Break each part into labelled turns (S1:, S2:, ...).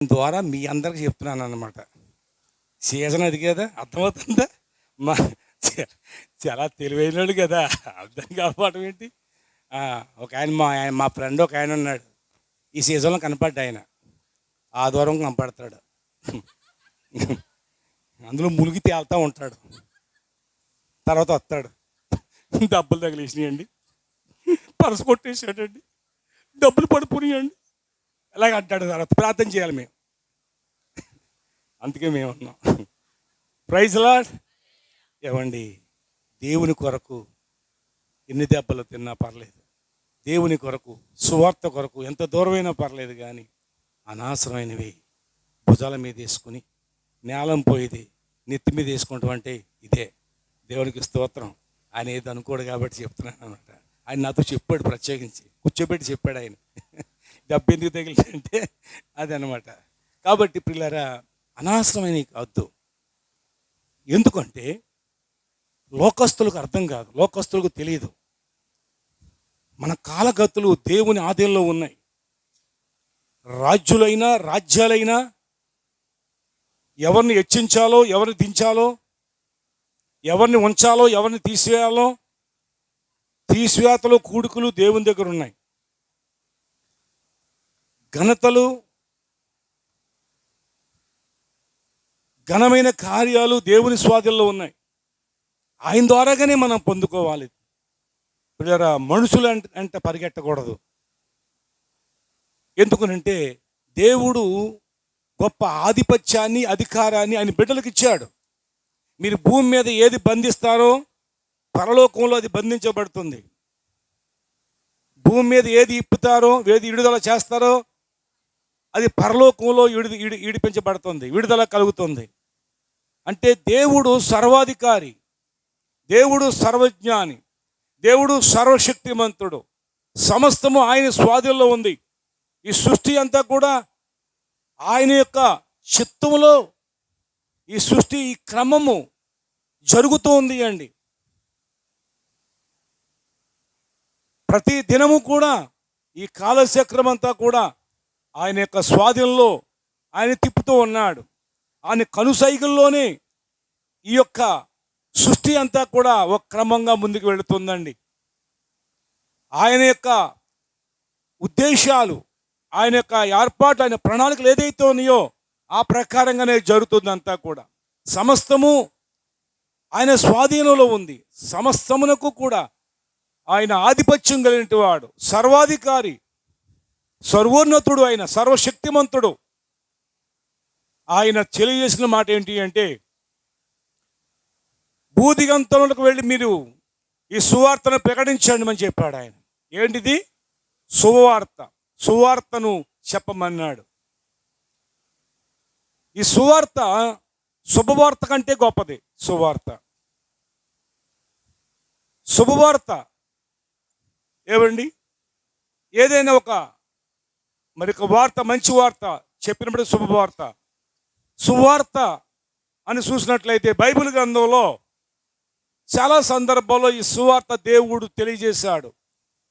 S1: ద్వారా మీ అందరికి చెప్తున్నాను అన్నమాట. సీజన్ అది కదా, అర్థమవుతుందా? మా చాలా తెలివైనోడు కదా, అర్థం కావడం ఏంటి. ఒక ఆయన మా ఫ్రెండ్ ఒక ఆయన ఉన్నాడు. ఈ సీజన్లో కనపడ్డా ఆయన. ఆదివారం కనపడతాడు. అందులో మునిగి తేలుతూ ఉంటాడు. తర్వాత వస్తాడు. డబ్బులు తగిలేసినాయండి, పరస కొట్టేసాడండి, డబ్బులు పడిపోయాయండి, అలాగ అంటాడు. తర్వాత ప్రార్థన చేయాలి మేము. అందుకే మేము ఉన్నాం. Praise lord. ఏమండి, దేవుని కొరకు ఎన్ని దెబ్బలు తిన్నా పర్లేదు, దేవుని కొరకు సువార్త కొరకు ఎంత దూరమైనా పర్లేదు, కానీ అనవసరమైనవి భుజాల మీద వేసుకుని నేలం పోయేది నెత్తి మీద వేసుకుంటాం అంటే ఇదే. దేవునికి స్తోత్రం. ఆయన ఏది అనుకోడు కాబట్టి చెప్తున్నాను అనమాట. ఆయన నాతో చెప్పాడు, ప్రత్యేకించి కూర్చోబెట్టి చెప్పాడు ఆయన. దెబ్బ ఎందుకు తగిలిందంటే అది అనమాట. కాబట్టి పిల్లరా, అనవసరమైనవి కావద్దు. ఎందుకంటే లోకస్తులకు అర్థం కాదు, లోకస్తులకు తెలియదు. మన కాలగతులు దేవుని ఆధీనంలో ఉన్నాయి. రాజ్యులైనా రాజ్యాలైనా ఎవరిని హెచ్చించాలో, ఎవరిని దించాలో, ఎవరిని ఉంచాలో, ఎవరిని తీసివేయాలో, తీసివేతలు కూడుకులు దేవుని దగ్గర ఉన్నాయి. ఘనతలు, ఘనమైన కార్యాలు దేవుని స్వాధీనంలో ఉన్నాయి. ఆయన ద్వారాగానే మనం పొందుకోవాలి. పిల్లరా, మనుషులు అంటే పరిగెట్టకూడదు. ఎందుకనంటే దేవుడు గొప్ప ఆధిపత్యాన్ని, అధికారాన్ని ఆయన బిడ్డలకు ఇచ్చాడు. మీరు భూమి మీద ఏది బంధిస్తారో పరలోకంలో అది బంధించబడుతుంది. భూమి మీద ఏది ఇప్పుతారో, ఏది విడుదల చేస్తారో అది పరలోకంలో విడిపించబడుతుంది, విడుదల కలుగుతుంది. అంటే దేవుడు సర్వాధికారి, దేవుడు సర్వజ్ఞాని, దేవుడు సర్వశక్తిమంతుడు. సమస్తము ఆయన స్వాధీనంలో ఉంది. ఈ సృష్టి అంతా కూడా ఆయన యొక్క చిత్తంలో ఈ సృష్టి, ఈ క్రమము జరుగుతూ ఉంది అండి. ప్రతి దినము కూడా ఈ కాలచక్రం అంతా కూడా ఆయన యొక్క స్వాధీనంలో ఆయన తిప్పుతూ ఉన్నాడు. ఆయన కనుసైగుల్లోనే ఈ యొక్క సృష్టి అంతా కూడా ఒక క్రమంగా ముందుకు వెళుతుందండి. ఆయన యొక్క ఉద్దేశాలు, ఆయన యొక్క ఏర్పాటు, ఆయన ప్రణాళికలు ఏదైతే ఉన్నాయో ఆ ప్రకారంగానే జరుగుతుందంతా కూడా. సమస్తము ఆయన స్వాధీనంలో ఉంది. సమస్తమునకు కూడా ఆయన ఆధిపత్యం కలిగిన వాడు, సర్వాధికారి, సర్వోన్నతుడు, ఆయన సర్వశక్తిమంతుడు. ఆయన తెలియజేసిన మాట ఏంటి అంటే, భూదిగంతములకు వెళ్ళి మీరు ఈ సువార్తను ప్రకటించండి అని చెప్పాడు ఆయన. ఏంటిది? సువార్త. సువార్తను చెప్పమన్నాడు. ఈ సువార్త శుభవార్త కంటే గొప్పది. సువార్త, శుభవార్త. ఏమండి, ఏదైనా ఒక వార్త, మంచి వార్త చెప్పినప్పుడు శుభవార్త. సువార్త అని చూసినట్లయితే బైబిల్ గ్రంథంలో చాలా సందర్భాల్లో ఈ సువార్త దేవుడు తెలియజేశాడు.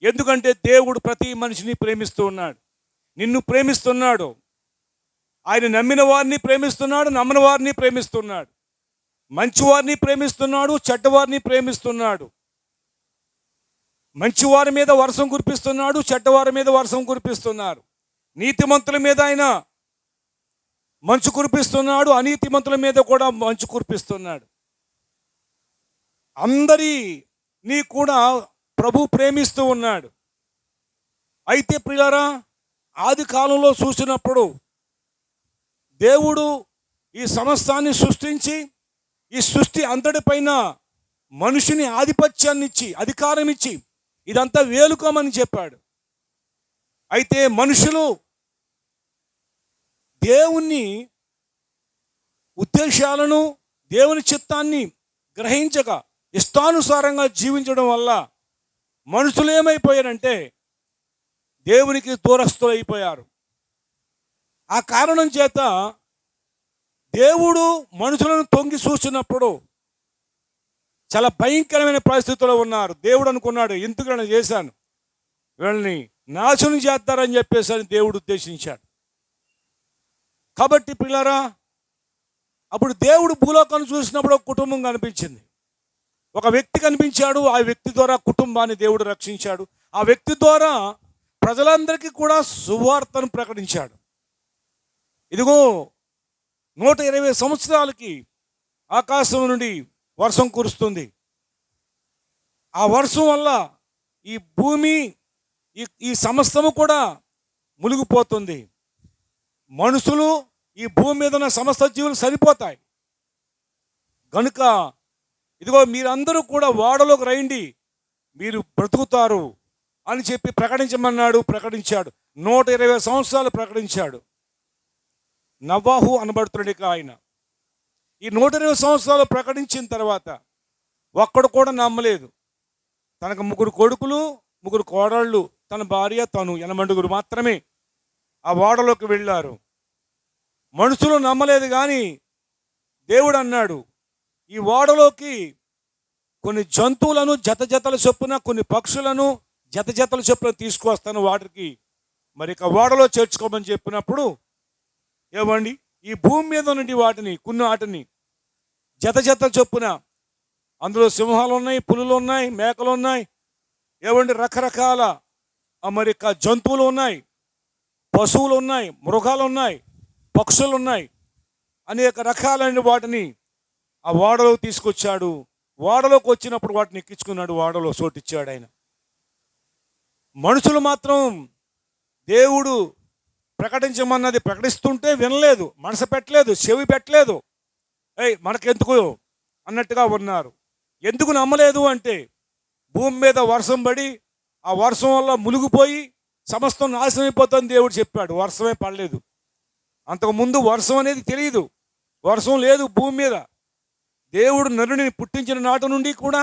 S1: ఎందుకంటే దేవుడు ప్రతి మనిషిని ప్రేమిస్తూ ఉన్నాడు, నిన్ను ప్రేమిస్తున్నాడు. ఆయన నమ్మిన వారిని ప్రేమిస్తున్నాడు, నమ్మని వారిని ప్రేమిస్తున్నాడు. మంచివారిని ప్రేమిస్తున్నాడు, చెడ్డవారిని ప్రేమిస్తున్నాడు. మంచివారి మీద వర్షం కురిపిస్తున్నాడు, చెడ్డవారి మీద వర్షం కురిపిస్తున్నారు. నీతిమంతుల మీద ఆయన మంచు కురిపిస్తున్నాడు, అనీతిమంతుల మీద కూడా మంచు కురిపిస్తున్నాడు. అందరినీ కూడా ప్రభు ప్రేమిస్తూ ఉన్నాడు. అయితే ప్రియులారా, ఆది కాలంలో చూసినప్పుడు దేవుడు ఈ సమస్తాన్ని సృష్టించి ఈ సృష్టి అంతటిపైన మనిషిని ఆధిపత్యాన్ని ఇచ్చి, అధికారం ఇచ్చి ఇదంతా వేలుకోమని చెప్పాడు. అయితే మనుషులు దేవుని ఉద్దేశాలను, దేవుని చిత్తాన్ని గ్రహించక ఇష్టానుసారంగా జీవించడం వల్ల మనుషులు ఏమైపోయారంటే దేవునికి దూరస్తులు అయిపోయారు. ఆ కారణం చేత దేవుడు మనుషులను తొంగి చూసినప్పుడు చాలా భయంకరమైన పరిస్థితుల్లో ఉన్నారు. దేవుడు అనుకున్నాడు, ఎందుకు నేను చేశాను, వీళ్ళని నాశనం చేస్తారని చెప్పేసి దేవుడు ఉద్దేశించాడు. కాబట్టి పిల్లరా, అప్పుడు దేవుడు భూలోకాన్ని చూసినప్పుడు ఒక కుటుంబం కనిపించింది. ఒక వ్యక్తి కనిపించాడు. ఆ వ్యక్తి ద్వారా కుటుంబాన్ని దేవుడు రక్షించాడు. ఆ వ్యక్తి ద్వారా ప్రజలందరికీ కూడా సువార్తను ప్రకటించాడు. ఇదిగో 120 సంవత్సరాలకి ఆకాశం నుండి వర్షం కురుస్తుంది. ఆ వర్షం వల్ల ఈ భూమి ఈ సమస్తము కూడా మునిగిపోతుంది. మనుషులు, ఈ భూమి మీద ఉన్న సమస్త జీవులు సరిపోతాయి. కనుక ఇదిగో మీరందరూ కూడా ఓడలోకి రండి, మీరు బ్రతుకుతారు అని చెప్పి ప్రకటించమన్నాడు. ప్రకటించాడు. 120 సంవత్సరాలు ప్రకటించాడు. నోవాహు అనబడుతున్నాడు ఇక ఆయన. ఈ 120 సంవత్సరాలు ప్రకటించిన తర్వాత ఒక్కడు కూడా నమ్మలేదు. తనకు 3 కొడుకులు, 3 కోడళ్ళు, తన భార్య, తను 8 మాత్రమే ఆ ఓడలోకి వెళ్ళారు. మనుషులు నమ్మలేదు. కానీ దేవుడు అన్నాడు, ఈ ఓడలోకి కొన్ని జంతువులను జతల చొప్పున, కొన్ని పక్షులను జతల చొప్పున తీసుకొస్తాను, వాటికి మరి ఇక ఓడలో చేర్చుకోమని చెప్పినప్పుడు, ఏమండి, ఈ భూమి మీద నుండి వాటిని జత చొప్పున, అందులో సింహాలు ఉన్నాయి, పులులు ఉన్నాయి, మేకలు ఉన్నాయి, ఏమండి, రకరకాల మరి జంతువులు ఉన్నాయి, పశువులు ఉన్నాయి, మృగాలు ఉన్నాయి, పక్షులు ఉన్నాయి, అనేక రకాలైన వాటిని ఆ ఓడలో తీసుకొచ్చాడు. ఓడలోకి వచ్చినప్పుడు వాటిని ఎక్కించుకున్నాడు. ఓడలో చోటిచ్చాడు ఆయన. మనుషులు మాత్రం దేవుడు ప్రకటించమన్నది ప్రకటిస్తుంటే వినలేదు, మనసు పెట్టలేదు, చెవి పెట్టలేదు. మనకెందుకు అన్నట్టుగా ఉన్నారు. ఎందుకు నమ్మలేదు అంటే, భూమి మీద వర్షం పడి ఆ వర్షం వల్ల మునిగిపోయి సమస్తం నాశనం అయిపోతుందని దేవుడు చెప్పాడు. వర్షమే పడలేదు. అంతకుముందు వర్షం అనేది తెలియదు, వర్షం లేదు భూమి మీద. దేవుడు నరుని పుట్టించిన నాటి నుండి కూడా,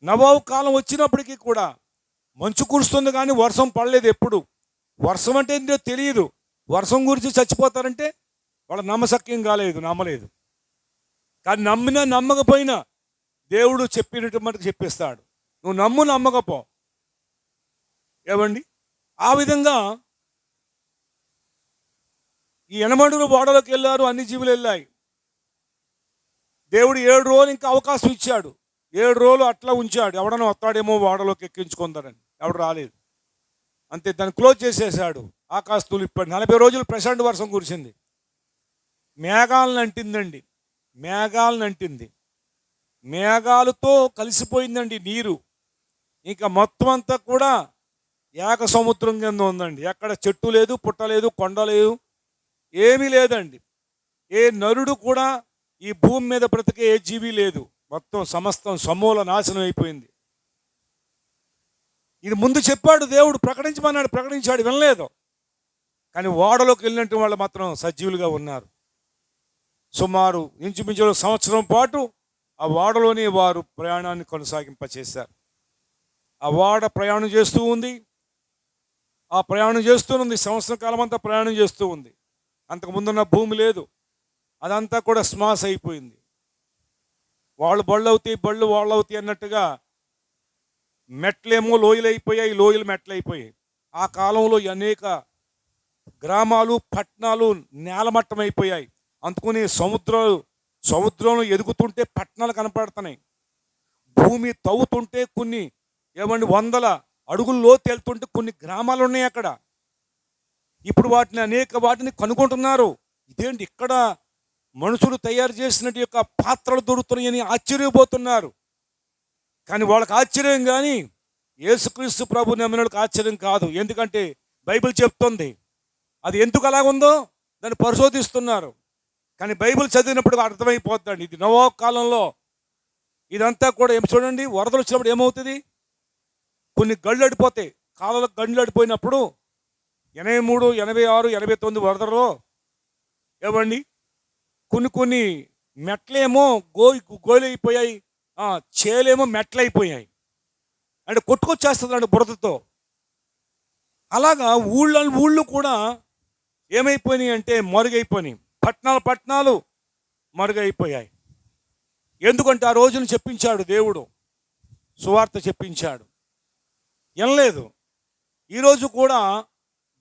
S1: నోవాహు కాలం వచ్చినప్పటికీ కూడా మంచు కురుస్తుంది కానీ వర్షం పడలేదు ఎప్పుడు. వర్షం అంటే ఏంటో తెలియదు. వర్షం గురించి చచ్చిపోతారంటే వాళ్ళ నమ్మశక్యం కాలేదు, నమ్మలేదు. కానీ నమ్మినా నమ్మకపోయినా దేవుడు చెప్పినట్టు మనకు చెప్పిస్తాడు. నువ్వు నమ్మకపో. ఏమండి, ఆ విధంగా ఈ 8 ఓడలోకి వెళ్ళారు. అన్ని జీవులు వెళ్ళాయి. దేవుడు 7 రోజులు ఇంకా అవకాశం ఇచ్చాడు. 7 రోజులు అట్లా ఉంచాడు. ఎవడన్నా వస్తాడేమో ఓడలోకి ఎక్కించుకుందారని. ఎవడు రాలేదు. అంతే, దాన్ని క్లోజ్ చేసేసాడు. ఆకాశతులు ఇప్పుడు 40 రోజులు ప్రశాంత వర్షం కురిసింది. మేఘాలను అంటిందండి. మేఘాలతో కలిసిపోయిందండి నీరు. ఇంకా మొత్తం అంతా కూడా ఏక సముద్రం కింద ఉందండి. ఎక్కడ చెట్టు లేదు, పుట్ట లేదు, కొండ లేదు, ఏమీ లేదండి. ఏ నరుడు కూడా ఈ భూమి మీద బ్రతికే ఏ జీవి లేదు. మొత్తం సమస్తం సమూల నాశనం అయిపోయింది. ఇది ముందు చెప్పాడు దేవుడు, ప్రకటించమన్నాడు, ప్రకటించాడు, వినలేదు. కానీ ఓడలోకి వెళ్ళినట్టు వాళ్ళు మాత్రం సజీవులుగా ఉన్నారు. సుమారు ఇంచుమించు 1 సంవత్సరం పాటు ఆ ఓడలోనే వారు ప్రయాణాన్ని కొనసాగింపచేశారు. ఆ ఓడ ప్రయాణం చేస్తూ ఉంది. ఆ ప్రయాణం చేస్తూనుంది. సంవత్సరం కాలం అంతా ప్రయాణం చేస్తూ ఉంది. అంతకుముందున్న భూమి లేదు, అదంతా కూడా స్మాస్ అయిపోయింది. వాళ్ళు బళ్ళు అవుతాయి అన్నట్టుగా మెట్లేమో లోయలు అయిపోయాయి, లోయలు మెట్లు అయిపోయాయి. ఆ కాలంలో అనేక గ్రామాలు, పట్టణాలు నేలమట్టం అయిపోయాయి. అందుకని సముద్రంలో ఎదుగుతుంటే పట్టణాలు కనపడుతున్నాయి. భూమి తవ్వుతుంటే కొన్ని 100 అడుగుల్లో తేలుతుంటే కొన్ని గ్రామాలు ఉన్నాయి అక్కడ. ఇప్పుడు వాటిని కనుగొంటున్నారు. ఇదేంటి, ఇక్కడ మనుషులు తయారు చేసినట్టు యొక్క పాత్రలు దొరుకుతున్నాయని ఆశ్చర్యపోతున్నారు. కానీ వాళ్ళకి ఆశ్చర్యం, కానీ యేసుక్రీస్తు ప్రభు నమ్మినోళ్ళకి ఆశ్చర్యం కాదు. ఎందుకంటే బైబిల్ చెప్తుంది. అది ఎందుకు అలాగుందో దాన్ని పరిశోధిస్తున్నారు. కానీ బైబిల్ చదివినప్పుడు అర్థమైపోద్దండి. ఇది నోవాహు కాలంలో ఇదంతా కూడా చూడండి, వరదలు వచ్చినప్పుడు ఏమవుతుంది, కొన్ని గళ్ళు అడిపోతాయి. కాలంలో గళ్ళు అడిపోయినప్పుడు 83, 86, 89 వరదల్లో ఏమండి కొన్ని మెట్లేమో గోలైపోయాయి, చేలేమో మెట్లయిపోయాయి. అంటే కొట్టుకొచ్చేస్తుందండి బురదతో. అలాగా ఊళ్ళు కూడా ఏమైపోయినాయి అంటే మరుగైపోయినాయి. పట్టణాలు మరుగైపోయాయి. ఎందుకంటే ఆ రోజును చెప్పించాడు దేవుడు, సువార్త చెప్పించాడు, వినలేదు. ఈరోజు కూడా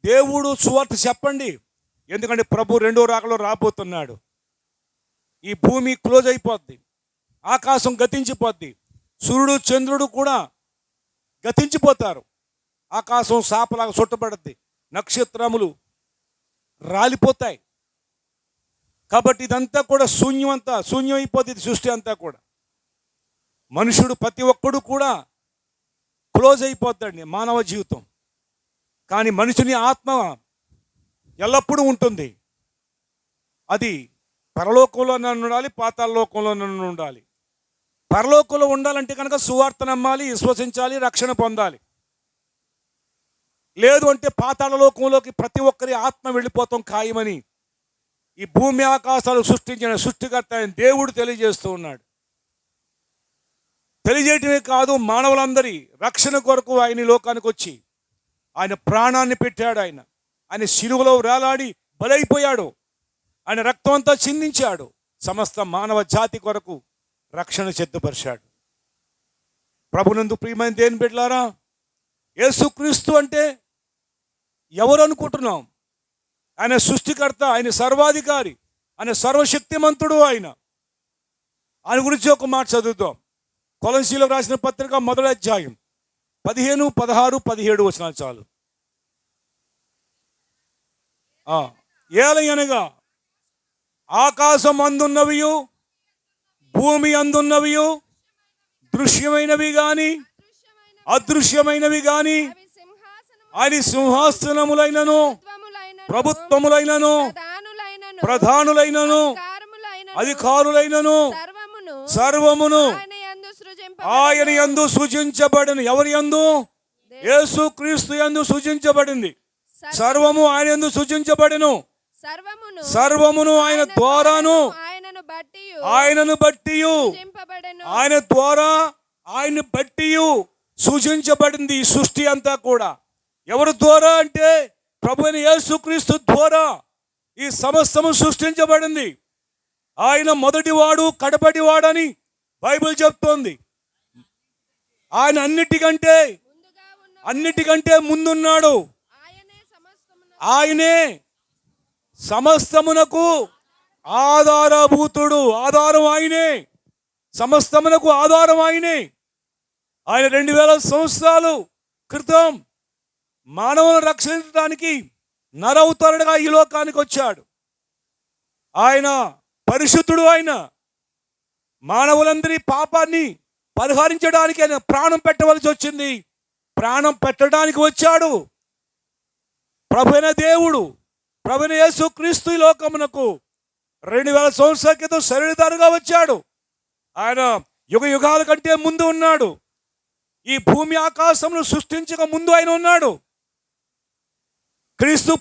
S1: దేవుడు సువార్త చెప్పండి, ఎందుకంటే ప్రభు రెండో రాకలో రాబోతున్నాడు. ఈ భూమి క్లోజ్ అయిపోద్ది, ఆకాశం గతించిపోద్ది, సూర్యుడు చంద్రుడు కూడా గతించిపోతారు, ఆకాశం సాపలాగా చుట్టబడుద్ది, నక్షత్రములు రాలిపోతాయి. కాబట్టి ఇదంతా కూడా శూన్యం అయిపోతుంది. సృష్టి అంతా కూడా, మనుషుడు ప్రతి ఒక్కడు కూడా క్లోజ్ అయిపోతాడు మానవ జీవితం. కానీ మనుషుని ఆత్మ ఎల్లప్పుడూ ఉంటుంది. అది పరలోకంలో ఉండాలి, పాతాళ లోకంలో ఉండాలి. పరలోకంలో ఉండాలంటే కనుక సువార్త నమ్మాలి, విశ్వసించాలి, రక్షణ పొందాలి. లేదు అంటే పాతాళ లోకంలోకి ప్రతి ఒక్కరి ఆత్మ వెళ్ళిపోతాం ఖాయమని ఈ భూమి ఆకాశాలు సృష్టించిన సృష్టికర్త అయిన దేవుడు తెలియజేస్తూ ఉన్నాడు. తెలియజేయటమే కాదు, మానవులందరి రక్షణ కొరకు ఆయన లోకానికి వచ్చి ఆయన ప్రాణాన్ని పెట్టాడు. ఆయన శిలువలో వేలాడి బలైపోయాడు. ఆయన రక్తం అంతా చిందించాడు. సమస్త మానవ జాతి కొరకు రక్షణ సిద్ధపరిచాడు. ప్రభునందు ప్రియమైన దేవుని బిడ్డలారా, యేసుక్రీస్తు అంటే ఎవరు అనుకుంటున్నాం? ఆయన సృష్టికర్త, ఆయన సర్వాధికారి, ఆయన సర్వశక్తిమంతుడు. ఆయన గురించి ఒక మాట చదువుతాం. కొలస్సీయులకు రాసిన పత్రిక 1వ అధ్యాయం 15, 16, 17 వచనాలు చాలు. ఏలయనగా ఆకాశం అందున్నవియు భూమి అందున్నవియు దృశ్యమైనవి గాని అదృశ్యమైనవి గాని ఆయన సింహాసనములైనను ప్రభుత్వములైనను ప్రధానులైనను అధికారులైనను సర్వమును ఆయన యందు సృజించబడిన. ఎవరి యందు? యేసుక్రీస్తు యందు సృజించబడింది. సర్వము ఆయన యందు సృజించబడెను. సర్వమును ఆయన ద్వారాను ఆయనను బట్టి ఆయన ద్వారా ఆయన బట్టి సృజించబడింది ఈ సృష్టి అంతా కూడా. ఎవరి ద్వారా అంటే ప్రభు అయిన యేసుక్రీస్తు ద్వారా ఈ సమస్తము సృష్టించబడింది. ఆయన మొదటివాడు కడపటివాడని బైబిల్ చెప్తోంది. ఆయన అన్నిటికంటే ముందున్నాడు. ఆయనే సమస్తమునకు ఆధారభూతుడు. ఆధారం ఆయనే, సమస్తమునకు ఆధారం ఆయనే. ఆయన 2000 సంవత్సరాలు క్రితం మానవులను రక్షించడానికి నరవతారుడుగా ఈ లోకానికి వచ్చాడు. ఆయన పరిశుద్ధుడు. ఆయన మానవులందరి పాపాన్ని పరిహరించడానికి ఆయన ప్రాణం పెట్టవలసి వచ్చింది. ప్రాణం పెట్టడానికి వచ్చాడు ప్రభువైన దేవుడు, ప్రభువైన యేసుక్రీస్తు ఈ లోకమునకు 2000 సంవత్సరాల క్రితం శరీరధారిగా వచ్చాడు. ఆయన యుగ యుగాల కంటే ముందు ఉన్నాడు. ఈ భూమి ఆకాశమును సృష్టించక ముందు ఆయన ఉన్నాడు. క్రీస్తు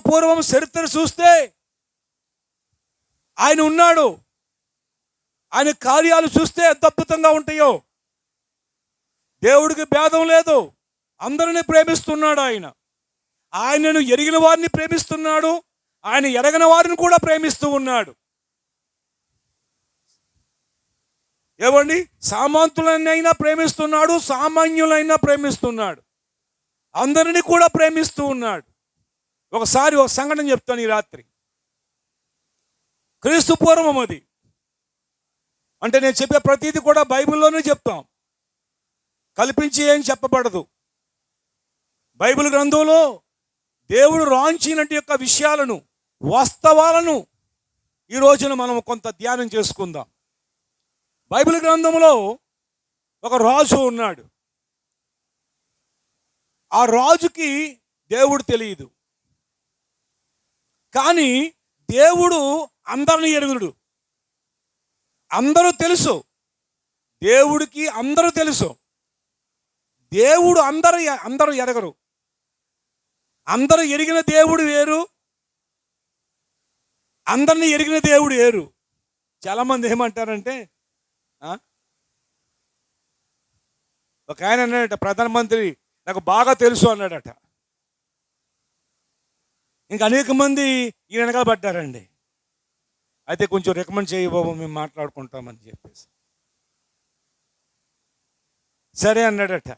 S1: పూర్వం చరిత్ర చూస్తే ఆయన ఉన్నాడు. ఆయన కార్యాలు చూస్తే ఎంత అద్భుతంగా ఉంటాయో. దేవుడికి భేదం లేదు, అందరినీ ప్రేమిస్తున్నాడు. ఆయనను ఎరిగిన వారిని ప్రేమిస్తున్నాడు, ఆయన ఎరగని వారిని కూడా ప్రేమిస్తూ ఉన్నాడు. ఏమండి, సామంతులైనా ప్రేమిస్తున్నాడు, సామాన్యులైనా ప్రేమిస్తున్నాడు, అందరినీ కూడా ప్రేమిస్తూ ఉన్నాడు. ఒకసారి ఒక సంఘటన చెప్తాను ఈ రాత్రి. క్రీస్తు పూర్వం అది అంటే నేను చెప్పే ప్రతిదీ కూడా బైబిల్లోనే చెప్తాం, కల్పించి ఏం చెప్పబడదు. బైబిల్ గ్రంథంలో దేవుడు రాంచినట్టు యొక్క విషయాలను, వాస్తవాలను ఈ రోజున మనం కొంత ధ్యానం చేసుకుందాం. బైబిల్ గ్రంథంలో ఒక రాజు ఉన్నాడు. ఆ రాజుకి దేవుడు తెలియదు, కానీ దేవుడు అందరిని ఎరుగుడు. అందరూ తెలుసు, దేవుడికి అందరూ తెలుసు. దేవుడు అందరూ ఎరగరు. అందరూ ఎరిగిన దేవుడు వేరు, అందరిని ఎరిగిన దేవుడు వేరు. చాలామంది ఏమంటారంటే, ఒక ఆయన అన్నాడట, ప్రధానమంత్రి నాకు బాగా తెలుసు అన్నాడట. ఇంకా అనేక మంది ఈ వెనకాల పడ్డారండి. అయితే కొంచెం రికమెండ్ చేయి బాబు, మేము మాట్లాడుకుంటామని చెప్పేసి సరే అన్నాడట.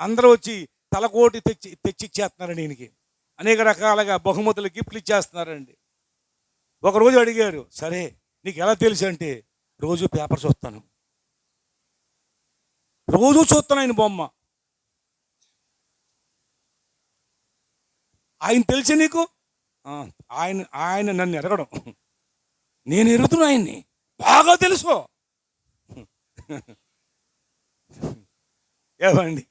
S1: అందరూ వచ్చి తలకోటి తెచ్చిచ్చేస్తున్నారు ఈయనకి. అనేక రకాలుగా బహుమతులు గిఫ్ట్లు ఇచ్చేస్తున్నారండి. ఒకరోజు అడిగారు, సరే నీకు ఎలా తెలుసు అంటే, రోజు పేపర్ చూస్తాను, రోజు చూస్తాను ఆయన బొమ్మ. ఆయన తెలిసి నీకు? "ఆ, ఆయన ఆయన నన్ను ఎరగడం, నేను ఎరుగుతున్నా ఆయన్ని, బాగా తెలుసు." ఏమండి,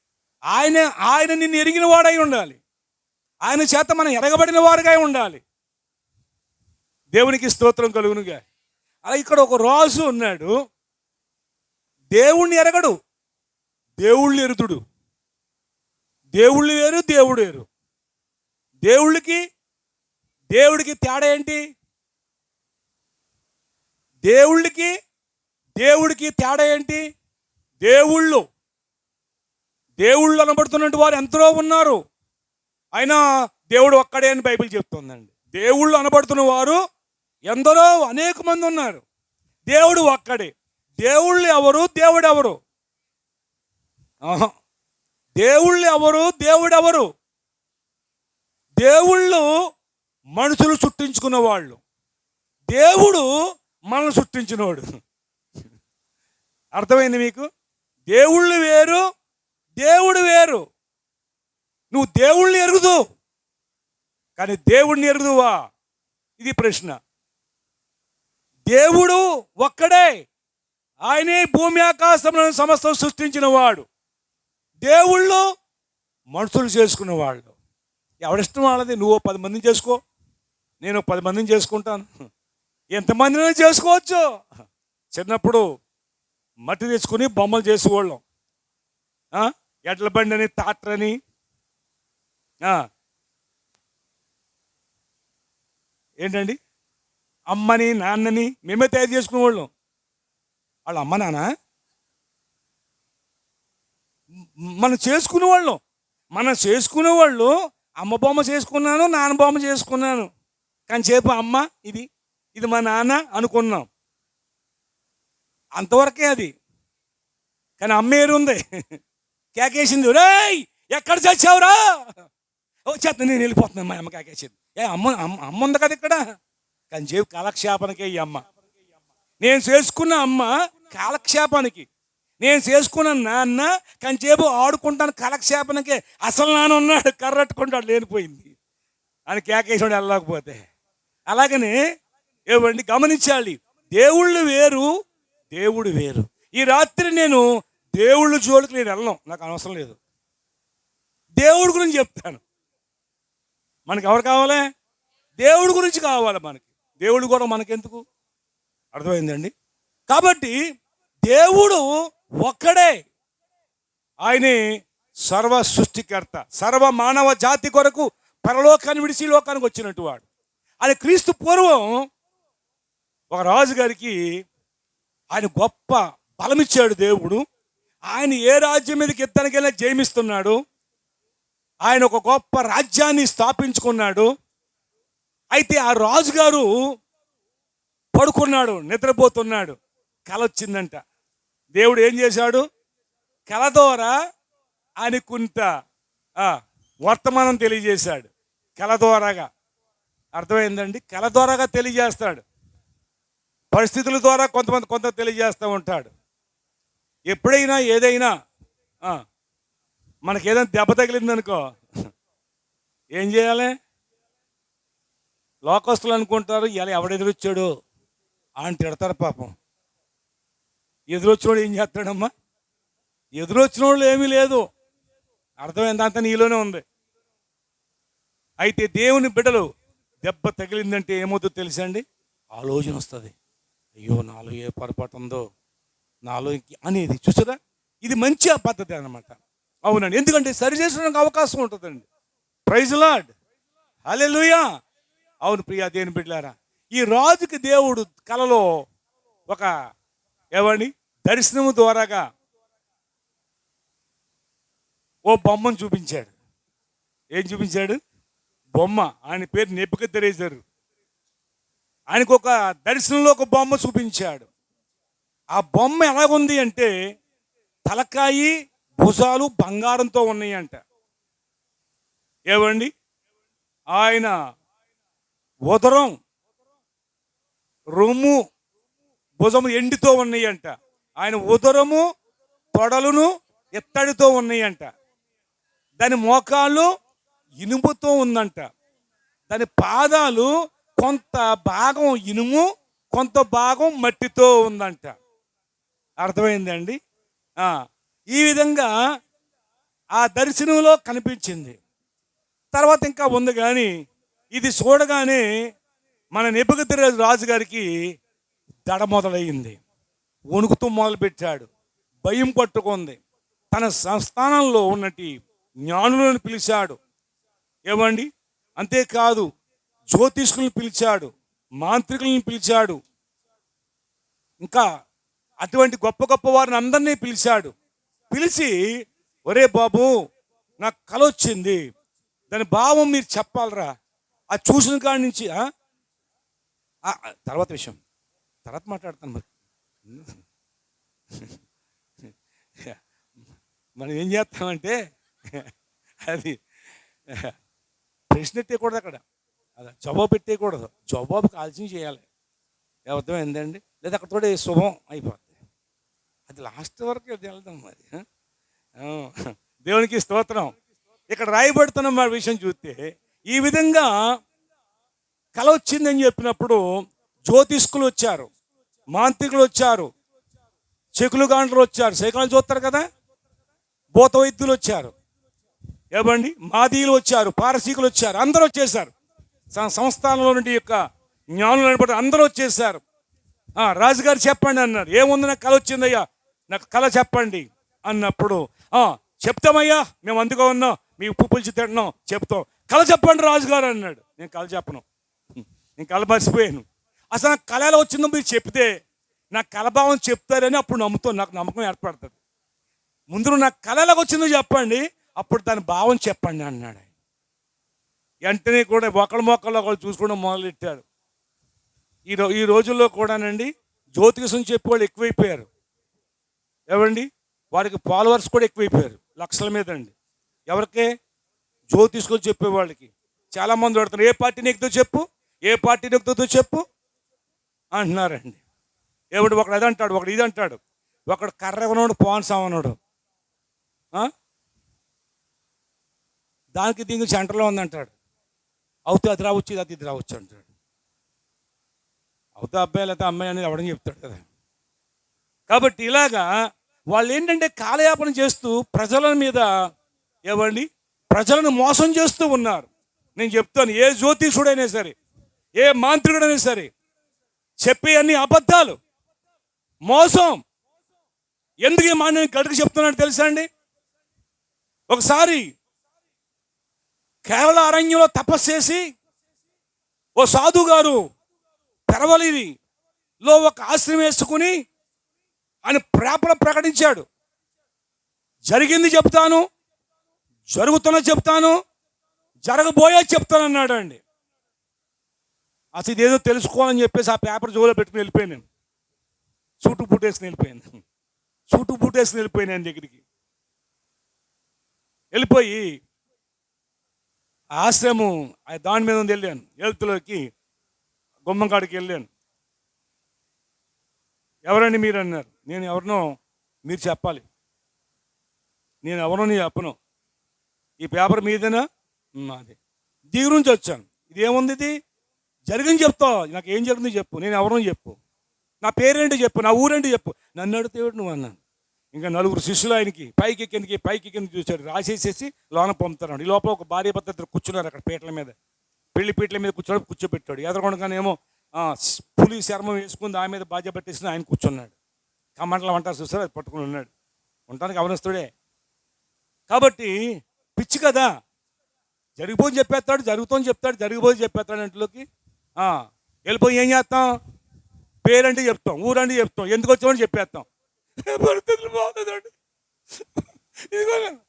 S1: ఆయన ఆయన నిన్ను ఎరిగిన వాడై ఉండాలి. ఆయన చేత మనం ఎరగబడిన వారుగా ఉండాలి. దేవునికి స్తోత్రం కలుగునుగా. అలా ఇక్కడ ఒక రాజు ఉన్నాడు, దేవుణ్ణి ఎరగడు, దేవుళ్ళు ఎరుతుడు. దేవుళ్ళు వేరు, దేవుడు వేరు. దేవుడికి తేడా ఏంటి? దేవుడికి తేడా ఏంటి? దేవుళ్ళు అనబడుతున్నట్టు వారు ఎంతలో ఉన్నారు, అయినా దేవుడు ఒక్కడే అని బైబిల్ చెప్తుందండి. దేవుళ్ళు అనబడుతున్న వారు ఎందరో అనేక మంది ఉన్నారు, దేవుడు ఒక్కడే. దేవుళ్ళు ఎవరు, దేవుడు ఎవరు? దేవుళ్ళు ఎవరు, దేవుడు ఎవరు? దేవుళ్ళు మనుషులు సృష్టించుకున్న వాళ్ళు, దేవుడు మనల్ని సృష్టించినవాడు. అర్థమైంది మీకు? దేవుళ్ళు వేరు, దేవుడు వేరు. నువ్వు దేవుళ్ళని ఎరుగుదు, కానీ దేవుడిని ఎరుగుదువా? ఇది ప్రశ్న. దేవుడు ఒక్కడే, ఆయనే భూమి ఆకాశములను సమస్తం సృష్టించిన వాడు. దేవుళ్ళు మనుషులు చేసుకున్న వాళ్ళు. ఎవడిష్టం వాళ్ళది. నువ్వు 10 మందిని చేసుకో, నేను 10 మందిని చేసుకుంటాను, ఎంతమందిని చేసుకోవచ్చు. చిన్నప్పుడు మట్టి తెచ్చుకొని బొమ్మలు చేసేవాళ్ళం. ఎడ్ల బండి అని, తాట్రని, ఏంటండి, అమ్మని నాన్నని మేమే తయారు చేసుకునేవాళ్ళం. వాళ్ళ అమ్మ నాన్న మనం చేసుకునేవాళ్ళు. అమ్మ బొమ్మ చేసుకున్నాను, నాన్న బొమ్మ చేసుకున్నాను, కానీ చేపు అమ్మ ఇది మా నాన్న అనుకున్నాం, అంతవరకే అది. కానీ అమ్మ ఏరుంది, కేకేసింది, రేయ్ ఎక్కడ చచ్చావురా, వచ్చేస్తా నేను వెళ్ళిపోతున్నాను. మా అమ్మ కేకేసింది. అమ్మ ఉంది కదా ఇక్కడ, కానీ చేపు కాలక్షేపానికే ఈ అమ్మ. నేను చేసుకున్న అమ్మ కాలక్షేపానికి, నేను చేసుకున్న నాన్న కంచేపు ఆడుకుంటాను కాలక్షేపానికే. అసలు నాన్న ఉన్నాడు, కర్రట్టుకుంటాడు, లేనిపోయింది అని కేకేసాడు వెళ్ళకపోతే. అలాగనే ఏవండి గమనించాలి, దేవుళ్ళు వేరు, దేవుడు వేరు. ఈ రాత్రి నేను దేవుళ్ళ జోలికి నేను వెళ్ళను, నాకు అవసరం లేదు. దేవుడి గురించి చెప్తాను. మనకి ఎవరు కావాలి? దేవుడి గురించి కావాలి మనకి. దేవుడు కూడా మనకెందుకు? అర్థమైందండి? కాబట్టి దేవుడు ఒక్కడే, ఆయనే సర్వ సృష్టికర్త, సర్వ మానవ జాతి కొరకు పరలోకాన్ని విడిచి లోకానికి వచ్చినట్టు వాడు. ఆయన క్రీస్తు పూర్వం ఒక రాజుగారికి ఆయన గొప్ప బలమిచ్చాడు దేవుడు. ఆయన ఏ రాజ్యం మీదకి ఎత్తనికైనా జయమిస్తున్నాడు. ఆయన ఒక గొప్ప రాజ్యాన్ని స్థాపించుకున్నాడు. అయితే ఆ రాజుగారు పడుకున్నాడు, నిద్రపోతున్నాడు. కల వచ్చిందంట. దేవుడు ఏం చేశాడు? కల ద్వారా ఆయనకుంత వర్తమానం తెలియజేశాడు. కల ద్వారాగా. అర్థమైందండి? కల ద్వారాగా తెలియజేస్తాడు. పరిస్థితుల ద్వారా కొంత తెలియజేస్తూ ఉంటాడు. ఎప్పుడైనా ఏదైనా మనకేదైనా దెబ్బ తగిలిందనుకో ఏం చేయాలి? లోకస్తులు అనుకుంటారు, ఇలా ఎవడెదురొచ్చాడు అని తిడతారు. పాపం ఎదురొచ్చినోడు ఏం చేస్తాడమ్మా? ఎదురొచ్చిన వాళ్ళు ఏమీ లేదు, అర్థమైంది, అంతా నీలోనే ఉంది. అయితే దేవుని బిడ్డలు దెబ్బ తగిలిందంటే ఏమవుతుందో తెలుసండి? ఆలోచన వస్తుంది. అయ్యో నాలో ఏ పొరపాటు ఉందో నాలో అనేది. చూసారా? ఇది మంచి పద్ధతి అన్నమాట. అవునండి, ఎందుకంటే సరి చేసుకోవడానికి అవకాశం ఉంటుందండి. ప్రైజ్ లార్డ్, హల్లెలూయా. అవును ప్రియా దేవుని బిడ్డలారా, ఈ రాజుకి దేవుడు కలలో ఒక దర్శనము ద్వారాగా ఓ బొమ్మను చూపించాడు. ఏం చూపించాడు? బొమ్మ. ఆయన పేరు నెబుకద్నెజరు. ఆయనకు ఒక దర్శనంలో ఒక బొమ్మ చూపించాడు. ఆ బొమ్మ ఎలాగుంది అంటే, తలకాయి భుజాలు బంగారంతో ఉన్నాయంట. ఆయన ఉదరం, రొమ్ము, భుజము ఎండితో ఉన్నాయంట. ఆయన ఉదరము, తొడలును ఎత్తడితో ఉన్నాయంట. దాని మోకాళ్ళు ఇనుముతో ఉందంట. దాని పాదాలు కొంత భాగం ఇనుము, కొంత భాగం మట్టితో ఉందంట. అర్థమైందండి? ఈ విధంగా ఆ దర్శనంలో కనిపించింది. తర్వాత ఇంకా ఉంది, కానీ ఇది చూడగానే మన నెబుకద్నెజరు రాజు గారికి దడ మొదలయ్యింది. వణుకుతూ మొదలుపెట్టాడు. భయం పట్టుకుంది. తన సంస్థానంలో ఉన్నటి జ్ఞానులను పిలిచాడు. ఏమండి? అంతేకాదు, జ్యోతిష్కులను పిలిచాడు, మాంత్రికులను పిలిచాడు, ఇంకా అటువంటి గొప్ప గొప్ప వారిని అందరినీ పిలిచాడు. పిలిచి, ఒరే బాబు, నాకు కల వచ్చింది, దాని భావం మీరు చెప్పాలరా. అది చూసిన కాడి నుంచి తర్వాత విషయం తర్వాత మాట్లాడతాను. మరి మనం ఏం చేస్తామంటే అది ప్రశ్న పెట్టేయకూడదు, అక్కడ అది జవాబు పెట్టేయకూడదు, జవాబు కాల్చి చేయాలి. అర్థమైందండి? లేదా అక్కడతోటి శుభం అయిపోద్ది. అది లాస్ట్ వరకు అది వెళ్దాం. మరి దేవునికి స్తోత్రం. ఇక్కడ రాయబడుతున్న మా విషయం చూస్తే, ఈ విధంగా కల వచ్చిందని చెప్పినప్పుడు జ్యోతిష్కులు వచ్చారు, మాంత్రికులు వచ్చారు, చెకులు గాండ్లు వచ్చారు, శేఖరాలు చూస్తారు కదా, భూత వైద్యులు వచ్చారు, ఏమండి, మాదీయులు వచ్చారు, పారసీకులు వచ్చారు, అందరూ వచ్చేసారు. సంస్థానంలో నుండి యొక్క జ్ఞానులు అనబడి అందరూ వచ్చేసారు. రాజుగారు చెప్పండి అన్నారు. ఏముంది, నాకు కల వచ్చిందయ్యా, నాకు కళ చెప్పండి అన్నప్పుడు, చెప్తామయ్యా, మేము అందుకో ఉన్నాం, మీ ఉప్పు పులిచి తింటున్నాం, చెప్తాం, కళ చెప్పండి రాజుగారు అన్నాడు. నేను కళ చెప్పను, నేను కళ మర్చిపోయాను. అసలు నాకు కళ ఎలా వచ్చిందో మీరు చెప్తే నాకు కళభావం చెప్తారని అప్పుడు నమ్ముతాను, నాకు నమ్మకం ఏర్పడుతుంది. ముందు నాకు కళ ఎలాగ వచ్చిందో చెప్పండి, అప్పుడు దాని భావం చెప్పండి అన్నాడు. వెంటనే కూడా ఒకళ్ళ మొక్కల్లో ఒకళ్ళు చూసుకోవడం మొదలెట్టారు. ఈ రోజుల్లో కూడానండి జ్యోతిషం చెప్పేవాళ్ళు ఎక్కువైపోయారు. ఏమండి? వారికి ఫాలోవర్స్ కూడా ఎక్కువైపోయారు, లక్షల మీద అండి. ఎవరికే? జ్యోతిష్కులు చెప్పేవాళ్ళకి చాలామంది పడుతున్నారు. ఏ పార్టీ నెక్కుతో చెప్పు, ఏ పార్టీ నెక్కుతో చెప్పు అంటున్నారండి. ఏమిటి? ఒకడు అది అంటాడు, ఒకడు ఇది అంటాడు, ఒకడు కర్ర ఉన్నాడు, పోన్సాం అన్నాడు, దానికి దీనికి సెంటర్లో ఉందంటాడు. అవుతే అది రావచ్చు, ఇది రావచ్చు అంటాడు. అవుతా అబ్బాయి లేకపోతే అమ్మాయి అనేది ఎవడని చెప్తాడు కదా. కాబట్టి ఇలాగా వాళ్ళు ఏంటంటే కాలయాపన చేస్తూ ప్రజల మీద, ఏమండి, ప్రజలను మోసం చేస్తూ ఉన్నారు. నేను చెప్తాను, ఏ జ్యోతిషుడైనా సరే, ఏ మాంత్రికుడైనా సరే చెప్పే అన్ని అబద్ధాలు, మోసం. ఎందుకు ఈ మాట నేను గడికి చెప్తున్నాను తెలుసా అండి? ఒకసారి కేరళ అరణ్యంలో తపస్సు చేసి ఓ సాధు గారు పెరవలిలో ఒక ఆశ్రమం వేసుకుని ఆయన పేపర్ ప్రకటించాడు. జరిగింది చెప్తాను, జరుగుతున్నది చెప్తాను, జరగబోయే చెప్తాను అన్నాడు అండి. అసలు ఇదేదో తెలుసుకోవాలని చెప్పేసి ఆ పేపర్ జోలో పెట్టుకుని వెళ్ళిపోయాను. నేను సూటు బూట్ వేసుకుని వెళ్ళిపోయాను ఆయన దగ్గరికి. వెళ్ళిపోయి ఆశ్రమం దాని మీద వెళ్ళాను. హెల్త్లోకి గుమ్మంకాడికి వెళ్ళాను. ఎవరండి మీరు అన్నారు. నేను ఎవరినో మీరు చెప్పాలి. నేను ఎవరో నీ చెప్పను. ఈ పేపర్ మీదేనా? మాది. దీని గురించి వచ్చాను. ఇది ఏముంది? ఇది జరిగింది చెప్తావు, నాకు ఏం జరిగింది చెప్పు, నేను ఎవరో చెప్పు, నా పేరేంటి చెప్పు, నా ఊరేంటి చెప్పు. నన్ను అడిగితే నువ్వు అన్నాను. ఇంకా నలుగురు శిష్యులు ఆయనకి పైకి కిందకి చూశాడు. రాసేసేసి లోన పంపుతున్నాడు. ఈ లోపల ఒక భార్య భర్త కూర్చున్నారు అక్కడ పీటల మీద, పెళ్లి పీటల మీద కూర్చోబెట్టాడు. ఎదరకొండగానేమో పులి చర్మం వేసుకుంది, ఆమె మీద బాధ్య పట్టేసి ఆయన కూర్చున్నాడు. కమంటలు అంటారు చూస్తారు, అది పట్టుకుని ఉన్నాడు. ఉండటానికి అవనస్తుడే కాబట్టి పిచ్చి కదా. జరిగిపోయి చెప్పేస్తాడు, జరుగుతుంది చెప్తాడు, జరిగిపోయి చెప్పేస్తాడు. ఇంట్లోకి వెళ్ళిపోయి ఏం చేస్తాం? పేరంటే చెప్తాం, ఊరంటే చెప్తాం, ఎందుకు వచ్చామని చెప్పేస్తాం, బాగుంటుందండి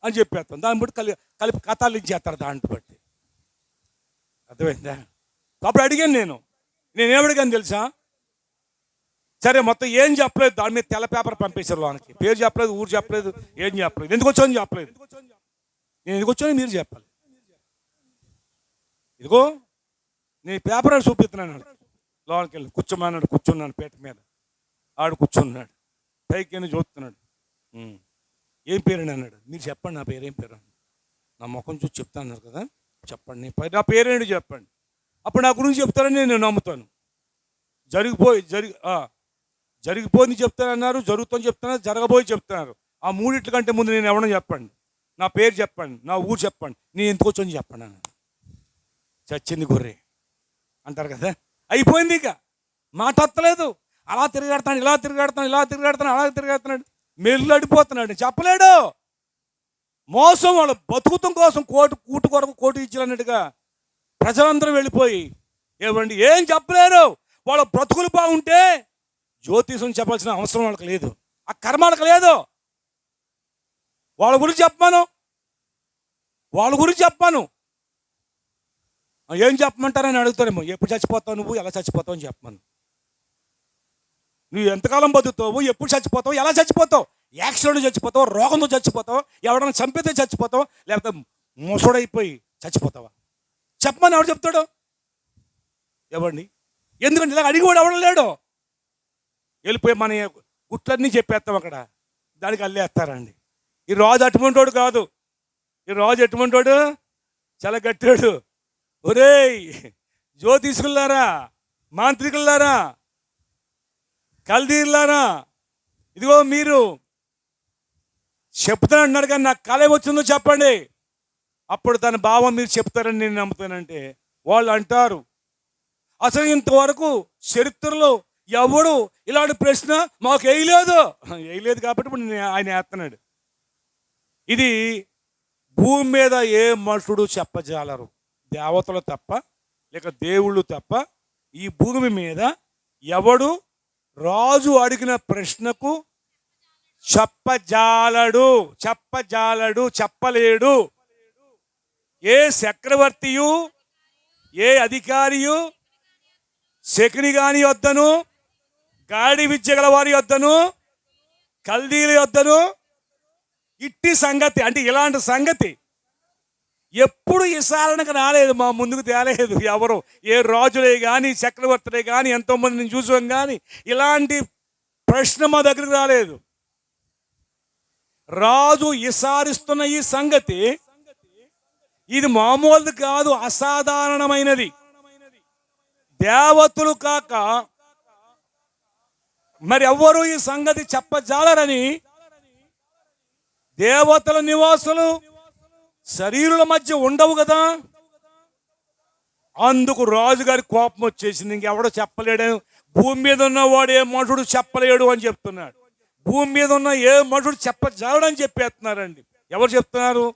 S1: అని చెప్పేస్తాం. దాన్ని బట్టి కలిపి కథలు ఇచ్చేస్తారు దాంట్లో బట్టి. అర్థమైందా? అప్పుడు అడిగాను నేనేమడిగాను తెలుసా? సరే మొత్తం ఏం చెప్పలేదు, దాని మీద తెల్ల పేపర్ పంపేశారు లోనికి. పేరు చెప్పలేదు, ఊరు చెప్పలేదు, ఏం చెప్పలేదు, ఎందుకు వచ్చామని చెప్పలేదు. నేను ఎందుకు వచ్చానో మీరు చెప్పాలి. ఇదిగో నేను పేపర్ చూపిస్తున్నాను. లోనికి వెళ్ళి కూర్చోమన్నాడు. కూర్చున్నాను పీట మీద. ఆడు కూర్చున్నాడు. పైకి వెళ్ళి చూస్తున్నాడు. ఏం పేరండి అన్నాడు. మీరు చెప్పండి నా పేరు ఏం పేరు అన్నాడు. నా ముఖం చూసి చెప్తా అన్నారు కదా, చెప్పండి నా పేరేంటి చెప్పండి. అప్పుడు నా గురించి చెప్తారని నేను నమ్ముతాను. జరిగిపోయింది చెప్తానన్నారు, జరుగుతుంది చెప్తున్నారు, జరగబోయి చెప్తున్నారు. ఆ మూడిట్ల కంటే ముందు నేను ఎవరన్నా చెప్పండి, నా పేరు చెప్పండి, నా ఊరు చెప్పండి, నేను ఎందుకు వచ్చని చెప్పండి అన్నాడు. చచ్చింది గొర్రె అంటారు కదా, అయిపోయింది. ఇక మాట వస్తలేదు. అలా తిరిగాడుతాను, ఇలా తిరిగాడుతాను, ఇలా తిరిగాడుతాను, అలా తిరిగాడుతున్నాడు. మెల్లు అడిపోతున్నాడు, చెప్పలేడు. మోసం, వాళ్ళ బతుకుతం కోసం కూటు కొరకు కోటి ఇచ్చాలన్నట్టుగా ప్రజలందరూ వెళ్ళిపోయి ఏమండి ఏం చెప్పలేరు. వాళ్ళ బ్రతుకులు బాగుంటే జ్యోతిషం చెప్పాల్సిన అవసరం వాళ్ళకి లేదు, ఆ కర్మ వాళ్ళకి లేదు. వాళ్ళ గురించి చెప్పాను. ఏం చెప్పమంటారని అడుగుతారేమో. ఎప్పుడు చచ్చిపోతావు నువ్వు, ఎలా చచ్చిపోతావు అని చెప్పమను. నువ్వు ఎంతకాలం బతుకుతావు, ఎప్పుడు చచ్చిపోతావు, ఎలా చచ్చిపోతావు, యాక్సిడెంట్ చచ్చిపోతావు, రోగంతో చచ్చిపోతావు, ఎవడన్నా చంపితే చచ్చిపోతావు, లేకపోతే ముసడైపోయి చచ్చిపోతావా, చెప్పమని ఎవడు చెప్తాడు? ఎవరిని? ఎందుకంటే ఇలా అడిగి కూడా ఎవడం లేడు. వెళ్ళిపోయి మన గుట్లన్నీ చెప్పేస్తాం అక్కడ, దానికి అల్లేస్తారండి. ఈ రాజు అటువంటివాడు కాదు. ఈ రాజు ఎటువంటివాడు, చాలా గట్టాడు. ఒరేయ్ జ్యోతిష్కులారా, మాంత్రికులారా, కల్దీర్లారా, ఇదిగో మీరు చెప్తాను అంటున్నారు కానీ నాకు కళ ఏమొచ్చిందో చెప్పండి. అప్పుడు తన భావం మీరు చెప్తారని నేను నమ్ముతానంటే వాళ్ళు అంటారు, అసలు ఇంతవరకు చరిత్రలో ఎవడు ఇలాంటి ప్రశ్న మాకు వేయలేదు కాబట్టి ఇప్పుడు ఆయన వేస్తున్నాడు. ఇది భూమి మీద ఏ మనుషుడు చెప్పజాలరు, దేవతలు తప్ప, లేక దేవుళ్ళు తప్ప. ఈ భూమి మీద ఎవడు రాజు అడిగిన ప్రశ్నకు చెప్పలేడు. ఏ చక్రవర్తియు, ఏ అధికారియు, శకుని గాని వద్దను, గాడి విద్య గల వారి వద్దను, కల్దీల వద్దను ఇట్టి సంగతి, అంటే ఇలాంటి సంగతి ఎప్పుడు విచారణకు రాలేదు, మా ముందుకు తేలేదు ఎవరు. ఏ రాజులే కానీ, చక్రవర్తులే కానీ, ఎంతోమందిని చూసాం కానీ ఇలాంటి ప్రశ్న మా దగ్గరికి రాలేదు. రాజు విచారిస్తున్న ఈ సంగతి ఇది మామూలుది కాదు, అసాధారణమైనది. దేవతలు కాక మరి ఎవ్వరూ ఈ సంగతి చెప్పజాలరని దేవతల నివాసులు శరీరుల మధ్య ఉండవు కదా. అందుకు రాజుగారి కోపం వచ్చేసింది. ఇంకెవడో చెప్పలేడు, భూమి మీద ఉన్నవాడు ఏ మనుషుడు చెప్పలేడు అని చెప్తున్నాడు. భూమి మీద ఉన్న ఏ మనుషుడు చెప్పజాలడని చెప్పేస్తున్నారండి. ఎవరు చెప్తున్నారు?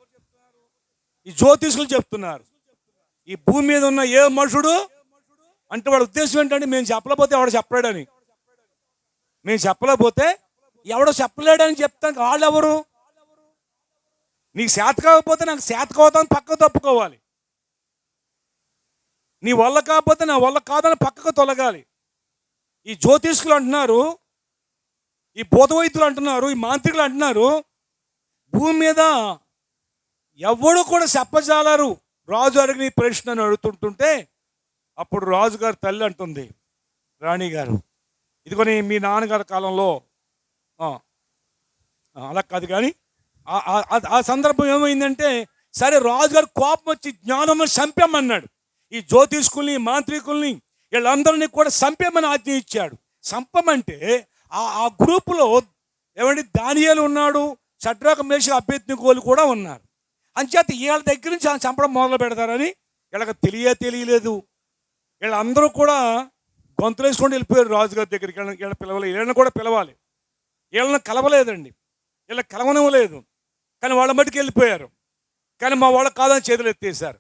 S1: ఈ జ్యోతిషులు చెప్తున్నారు. ఈ భూమి మీద ఉన్న ఏ మనుషుడు అంటే వాడి ఉద్దేశం ఏంటంటే మేము చెప్పలేకపోతే ఎవడో చెప్పలేడని. మేము చెప్పలేకపోతే ఎవడో చెప్పలేడని చెప్తాను. వాళ్ళు ఎవరు? నీకు శాత కాకపోతే నాకు శాత కావుతాను పక్కకు తప్పుకోవాలి. నీ వల్ల కాకపోతే నా వల్ల కాదని పక్కకు తొలగాలి. ఈ జ్యోతిష్కులు అంటున్నారు, ఈ భూతవైద్యులు అంటున్నారు, ఈ మాంత్రికులు అంటున్నారు, భూమి మీద ఎవడు కూడా చెప్పజాలరు రాజు అడిగిన ప్రశ్నను అడుగుతుంటుంటే అప్పుడు రాజుగారు తల్లి అంటుంది, రాణిగారు ఇదిగోని మీ నాన్నగారి కాలంలో అలా కాదు కానీ ఆ సందర్భం ఏమైందంటే, సరే రాజుగారు కోపం వచ్చి జ్ఞానమును చంపేమన్నాడు. ఈ జ్యోతిష్కుల్ని, మాంత్రికుల్ని, వీళ్ళందరినీ కూడా చంపేమని ఆజ్ఞ ఇచ్చాడు. చంపమంటే ఆ గ్రూపులో ఏమంటే దానియేలు ఉన్నాడు, షడ్రక మేషక అబేద్నెగోలు కూడా ఉన్నారు. అంచేత వీళ్ళ దగ్గర నుంచి చంపడం మొదలు పెడతారని వీళ్ళకి తెలియలేదు. వీళ్ళందరూ కూడా గొంతులు వేసుకొని వెళ్ళిపోయారు రాజుగారి దగ్గరికి. వీళ్ళ పిలవాలి, వీళ్ళని కూడా పిలవాలి, వీళ్ళని కలవలేదండి, వీళ్ళకి కలవనివ్వలేదు. కానీ వాళ్ళ మట్టుకు వెళ్ళిపోయారు. కానీ మా వాళ్ళకి కాదని చేతులు ఎత్తేసారు.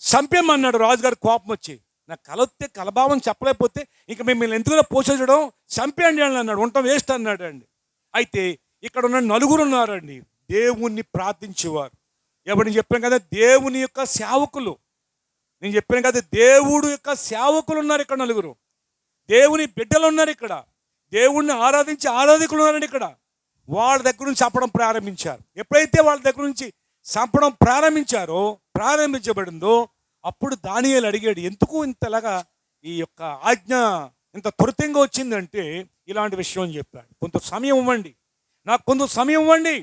S1: చంపేమన్నాడు రాజుగారి కోపం వచ్చి. నాకు కలొస్తే కలభావం చెప్పలేకపోతే ఇంక మిమ్మల్ని ఎందుకు పోషించడం, చంపేయండి అని అన్నాడు. ఉండటం వేస్ట్ అన్నాడు అండి. అయితే ఇక్కడ ఉన్న నలుగురు ఉన్నారండి దేవుణ్ణి ప్రార్థించేవారు. ఎవరిని చెప్పాను కదా, దేవుని యొక్క సేవకులు. నేను చెప్పాను కదా, దేవుడు యొక్క సేవకులు ఉన్నారు ఇక్కడ నలుగురు. దేవుని బిడ్డలు ఉన్నారు ఇక్కడ, దేవుణ్ణి ఆరాధించే ఆరాధకులు ఉన్నారండి ఇక్కడ. వాళ్ళ దగ్గర నుంచి చంపడం ప్రారంభించారు. ఎప్పుడైతే వాళ్ళ దగ్గర నుంచి చంపడం ప్రారంభించారో, ప్రారంభించబడిందో అప్పుడు దానియేలు అడిగాడు, ఎందుకు ఇంతలాగా ఈ యొక్క ఆజ్ఞ ఇంత త్వరితంగా వచ్చిందంటే ఇలాంటి విషయం అని చెప్పాడు. కొంత సమయం ఇవ్వండి, నాకు కొంత సమయం ఇవ్వండి.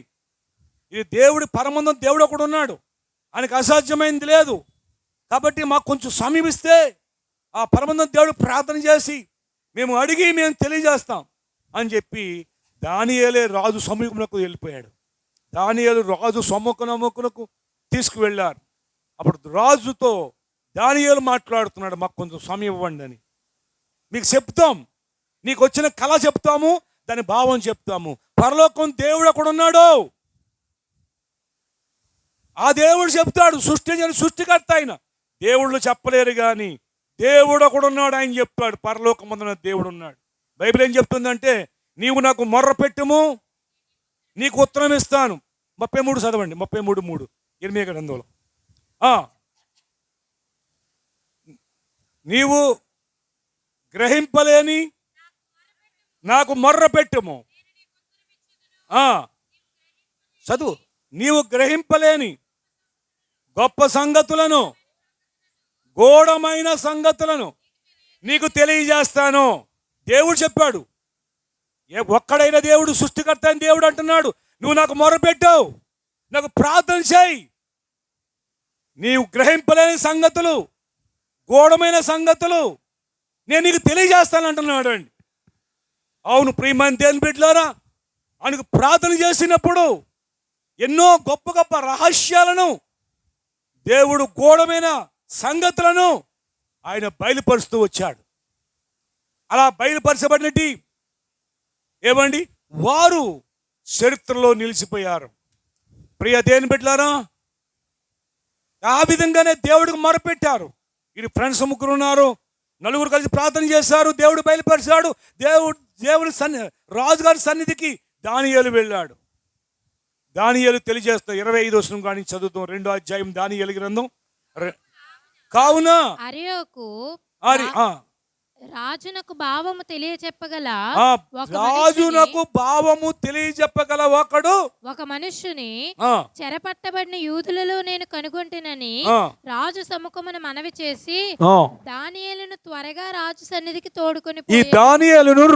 S1: ఇది దేవుడి పరమందం దేవుడు ఒకడు ఉన్నాడు, ఆయనకు అసాధ్యమైంది లేదు. కాబట్టి మాకు కొంచెం సమయం ఇస్తే ఆ పరమందం దేవుడు ప్రార్థన చేసి మేము అడిగి మేము తెలియజేస్తాం అని చెప్పి దానియేలే రాజు సముఖమునకు వెళ్ళిపోయాడు. దానియేలు రాజు సముఖమునకు తీసుకువెళ్ళారు. అప్పుడు రాజుతో దానియేలు మాట్లాడుతున్నాడు, మాకు కొంచెం సమయం ఇవ్వండి అని. మీకు చెప్తాం, నీకు వచ్చిన కళ చెప్తాము, దాని భావం చెప్తాము. పరలోకం దేవుడు అక్కడ ఉన్నాడు, ఆ దేవుడు చెప్తాడు. సృష్టికర్త ఆయన. దేవుళ్ళు చెప్పలేరు కానీ దేవుడు ఒకడు ఉన్నాడు, ఆయన చెప్తాడు. పరలోకమందున దేవుడు ఉన్నాడు. బైబిల్ ఏం చెప్తుందంటే, నీవు నాకు మొర్ర పెట్టుము, నీకు ఉత్తరం ఇస్తాను. 33 చదవండి, 33:3 ఇర్మీయా గ్రంథంలో. నీవు గ్రహింపలేని నాకు మొర్ర పెట్టుము. చదువు. నీవు గ్రహింపలేని గొప్ప సంగతులను, గూఢమైన సంగతులను నీకు తెలియజేస్తాను. దేవుడు చెప్పాడు. ఒక్కడైన దేవుడు, సృష్టికర్త అయిన దేవుడు అంటున్నాడు, నువ్వు నాకు మొరపెట్టావు, నాకు ప్రార్థన చేయి, నీవు గ్రహింపలేని సంగతులు, గూఢమైన సంగతులు నేను నీకు తెలియజేస్తాను అంటున్నాడు అండి. అవును ప్రియమైన దేవుని బిడ్డలారా, ఆయనకు ప్రార్థన చేసినప్పుడు ఎన్నో గొప్ప గొప్ప రహస్యాలను, దేవుడు గూఢమైన సంగతులను ఆయన బయలుపరుస్తూ వచ్చాడు. అలా బయలుపరచబడినట్టు ఏమండి వారు చరిత్రలో నిలిచిపోయారు. ప్రియ దేవుని బిడ్డలారా, ఆ విధంగానే దేవుడికి మొరపెట్టారు. ఇది ఫ్రెండ్స్ ముగ్గురు ఉన్నారు, నలుగురు కలిసి ప్రార్థన చేశారు, దేవుడు బయలుపరిచాడు. దేవుని రాజుగారి సన్నిధికి దానియేలు వెళ్ళాడు. దానియేలు తెలియజేస్తా 25వ వచనం కానీ చదువుతాం. 2వ అధ్యాయం దానియేలు గ్రంథం. కావున
S2: రాజునకు భావము తెలియచెప్పగల ఒక మనుష్యుని చెరపట్టబడిన యూదులలో నేను కనుగొంటినని రాజు సముఖమున మనవి చేసి దానియేలును త్వరగా రాజు సన్నిధికి తోడుకొని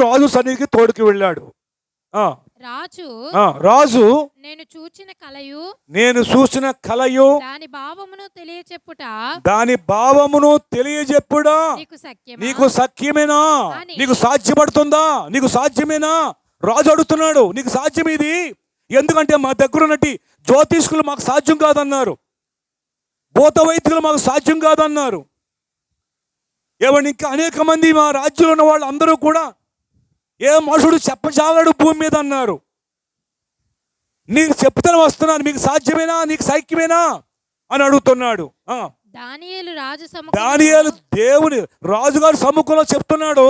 S1: రాజు సన్నిధికి తోడుకు వెళ్ళాడు. రాజు
S2: నేను చూచిన
S1: కలయు దాని భావమును తెలియజెప్పుడా నీకు సఖ్యమేనా, నీకు సాధ్యపడుతుందా, నీకు సాధ్యమేనా? రాజు అడుగుతున్నాడు, నీకు సాధ్యం ఇది? ఎందుకంటే మా దగ్గర ఉన్నట్టు జ్యోతిష్కులు మాకు సాధ్యం కాదన్నారు, భూత వైద్యులు మాకు సాధ్యం కాదన్నారు. ఏమని ఇంకా అనేక మంది మా రాజ్యంలో ఉన్న వాళ్ళు అందరూ కూడా ఏ మనుషుడు చెప్పజాలడు భూమి మీద అన్నారు. నీకు చెప్తాను వస్తున్నాను, మీకు సాధ్యమేనా, నీకు సైక్యమేనా అని అడుగుతున్నాడు. దానియేలు దేవుని రాజుగారి సముఖంలో చెప్తున్నాడు.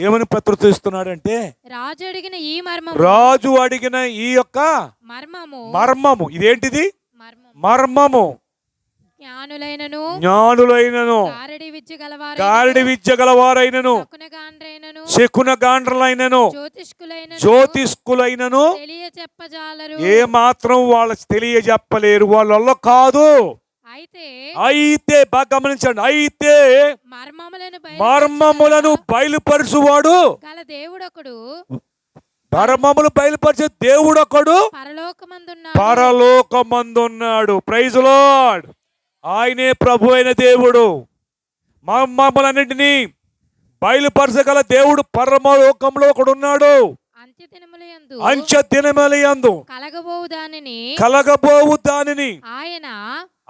S1: ఏమని ప్రత్యుత్తరం ఇస్తున్నాడు అంటే, రాజు అడిగిన ఈ యొక్క మర్మము ఇదేంటిది? మర్మము.
S2: జ్ఞానులైనను
S1: గారడి విద్య గలవారైనను శకున గాండ్రలైనను జ్యోతిష్కులైనను ఏ మాత్రం వాళ్ళకి తెలియజెప్పలేరు, వాళ్ళ కాదు. అయితే బాగా గమనించండి, అయితే మర్మములను బయలుపరచువాడు, మర్మములు బయలుపరిచే దేవుడొకడు పరలోకమందున్నాడు. Praise lord. ఆయనే ప్రభు అయిన దేవుడు. మమ్మలన్నింటినీ బయలుపరచగల దేవుడు పరలోకంలో ఒకడున్నాడు. అంచె దినములందు కలగబోవు దానిని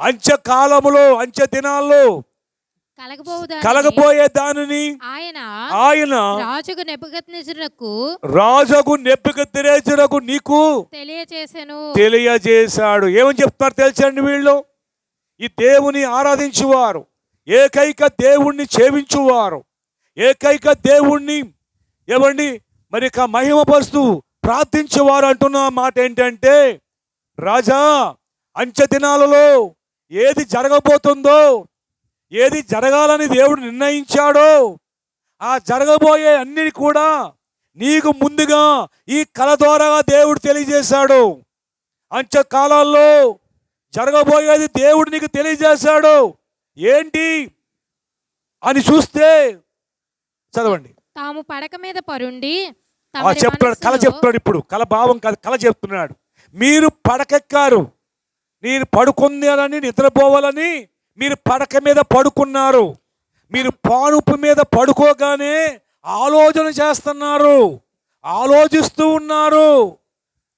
S1: అంచె కాలములో, అంచె దినాల్లో కలగబోయే దానిని ఆయన రాజుకు నెబుకద్నెజరుకు నీకు తెలియజేశాడు. ఏమని చెప్తున్నారు తెలుసండి వీళ్ళు? ఈ దేవుని ఆరాధించువారు, ఏకైక దేవుణ్ణి సేవించువారు, ఏకైక దేవుణ్ణి ఏమండి మరి మహిమపరుస్తూ ప్రార్థించేవారు అంటున్న మాట ఏంటంటే, రాజా అంచె దినాలలో ఏది జరగబోతుందో, ఏది జరగాలని దేవుడు నిర్ణయించాడో ఆ జరగబోయే అన్ని కూడా నీకు ముందుగా ఈ కళ ద్వారా దేవుడు తెలియజేశాడు. అంచె కాలాల్లో జరగబోయేది దేవుడు నీకు తెలియజేశాడు. ఏంటి అని చూస్తే చదవండి.
S2: తాము పడక మీద పరుండి
S1: చెప్తున్నాడు, కళ చెప్తున్నాడు. ఇప్పుడు కళ భావం కాదు, కళ చెప్తున్నాడు. మీరు పడకెక్కారు, నేను పడుకున్నానని, నిద్రపోవాలని మీరు పడక మీద పడుకున్నారు. మీరు పానుపు మీద పడుకోగానే ఆలోచన చేస్తున్నారు, ఆలోచిస్తూ ఉన్నారు.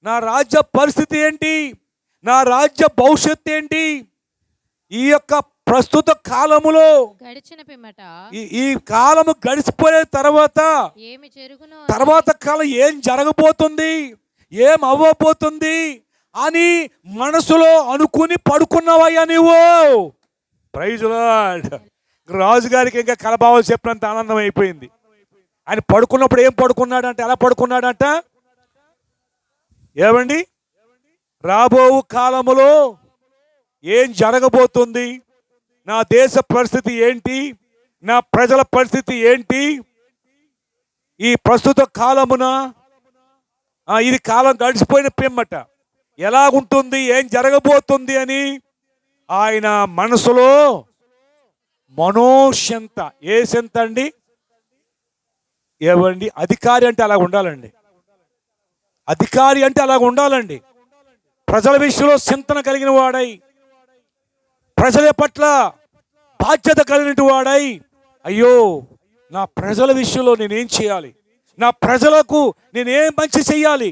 S1: నా రాజ్య పరిస్థితి ఏంటి, నా రాజ్య భవిష్యత్తు ఏంటి, ఈ యొక్క ప్రస్తుత కాలములో
S2: గడిచిన పిమ్మట
S1: ఈ కాలము గడిచిపోయే తర్వాత
S2: ఏమి జరుగునో,
S1: తర్వాత కాలం ఏం జరగబోతుంది, ఏం అవ్వబోతుంది అని మనసులో అనుకుని పడుకున్నావయ్యా నువ్వు. Praise lord. రాజుగారికి ఇంకా కలభావం చెప్పినంత ఆనందం అయిపోయింది. ఆయన పడుకున్నప్పుడు ఏం పడుకున్నాడంట, ఎలా పడుకున్నాడంట? ఏమండి, రాబో కాలములో ఏం జరగబోతుంది, నా దేశ పరిస్థితి ఏంటి, నా ప్రజల పరిస్థితి ఏంటి, ఈ ప్రస్తుత కాలమున ఇది కాలం గడిచిపోయిన పిమ్మట ఎలాగుంటుంది, ఏం జరగబోతుంది అని ఆయన మనసులో మనోషంత. ఏ సెంత అండి? ఏవండి, అధికారి అంటే అలా ఉండాలండి. అధికారి అంటే అలా ఉండాలండి. ప్రజల విషయంలో చింతన కలిగిన వాడై, ప్రజల పట్ల బాధ్యత కలిగిన వాడై, అయ్యో నా ప్రజల విషయంలో నేనేం చేయాలి, నా ప్రజలకు నేనేం మంచి చేయాలి,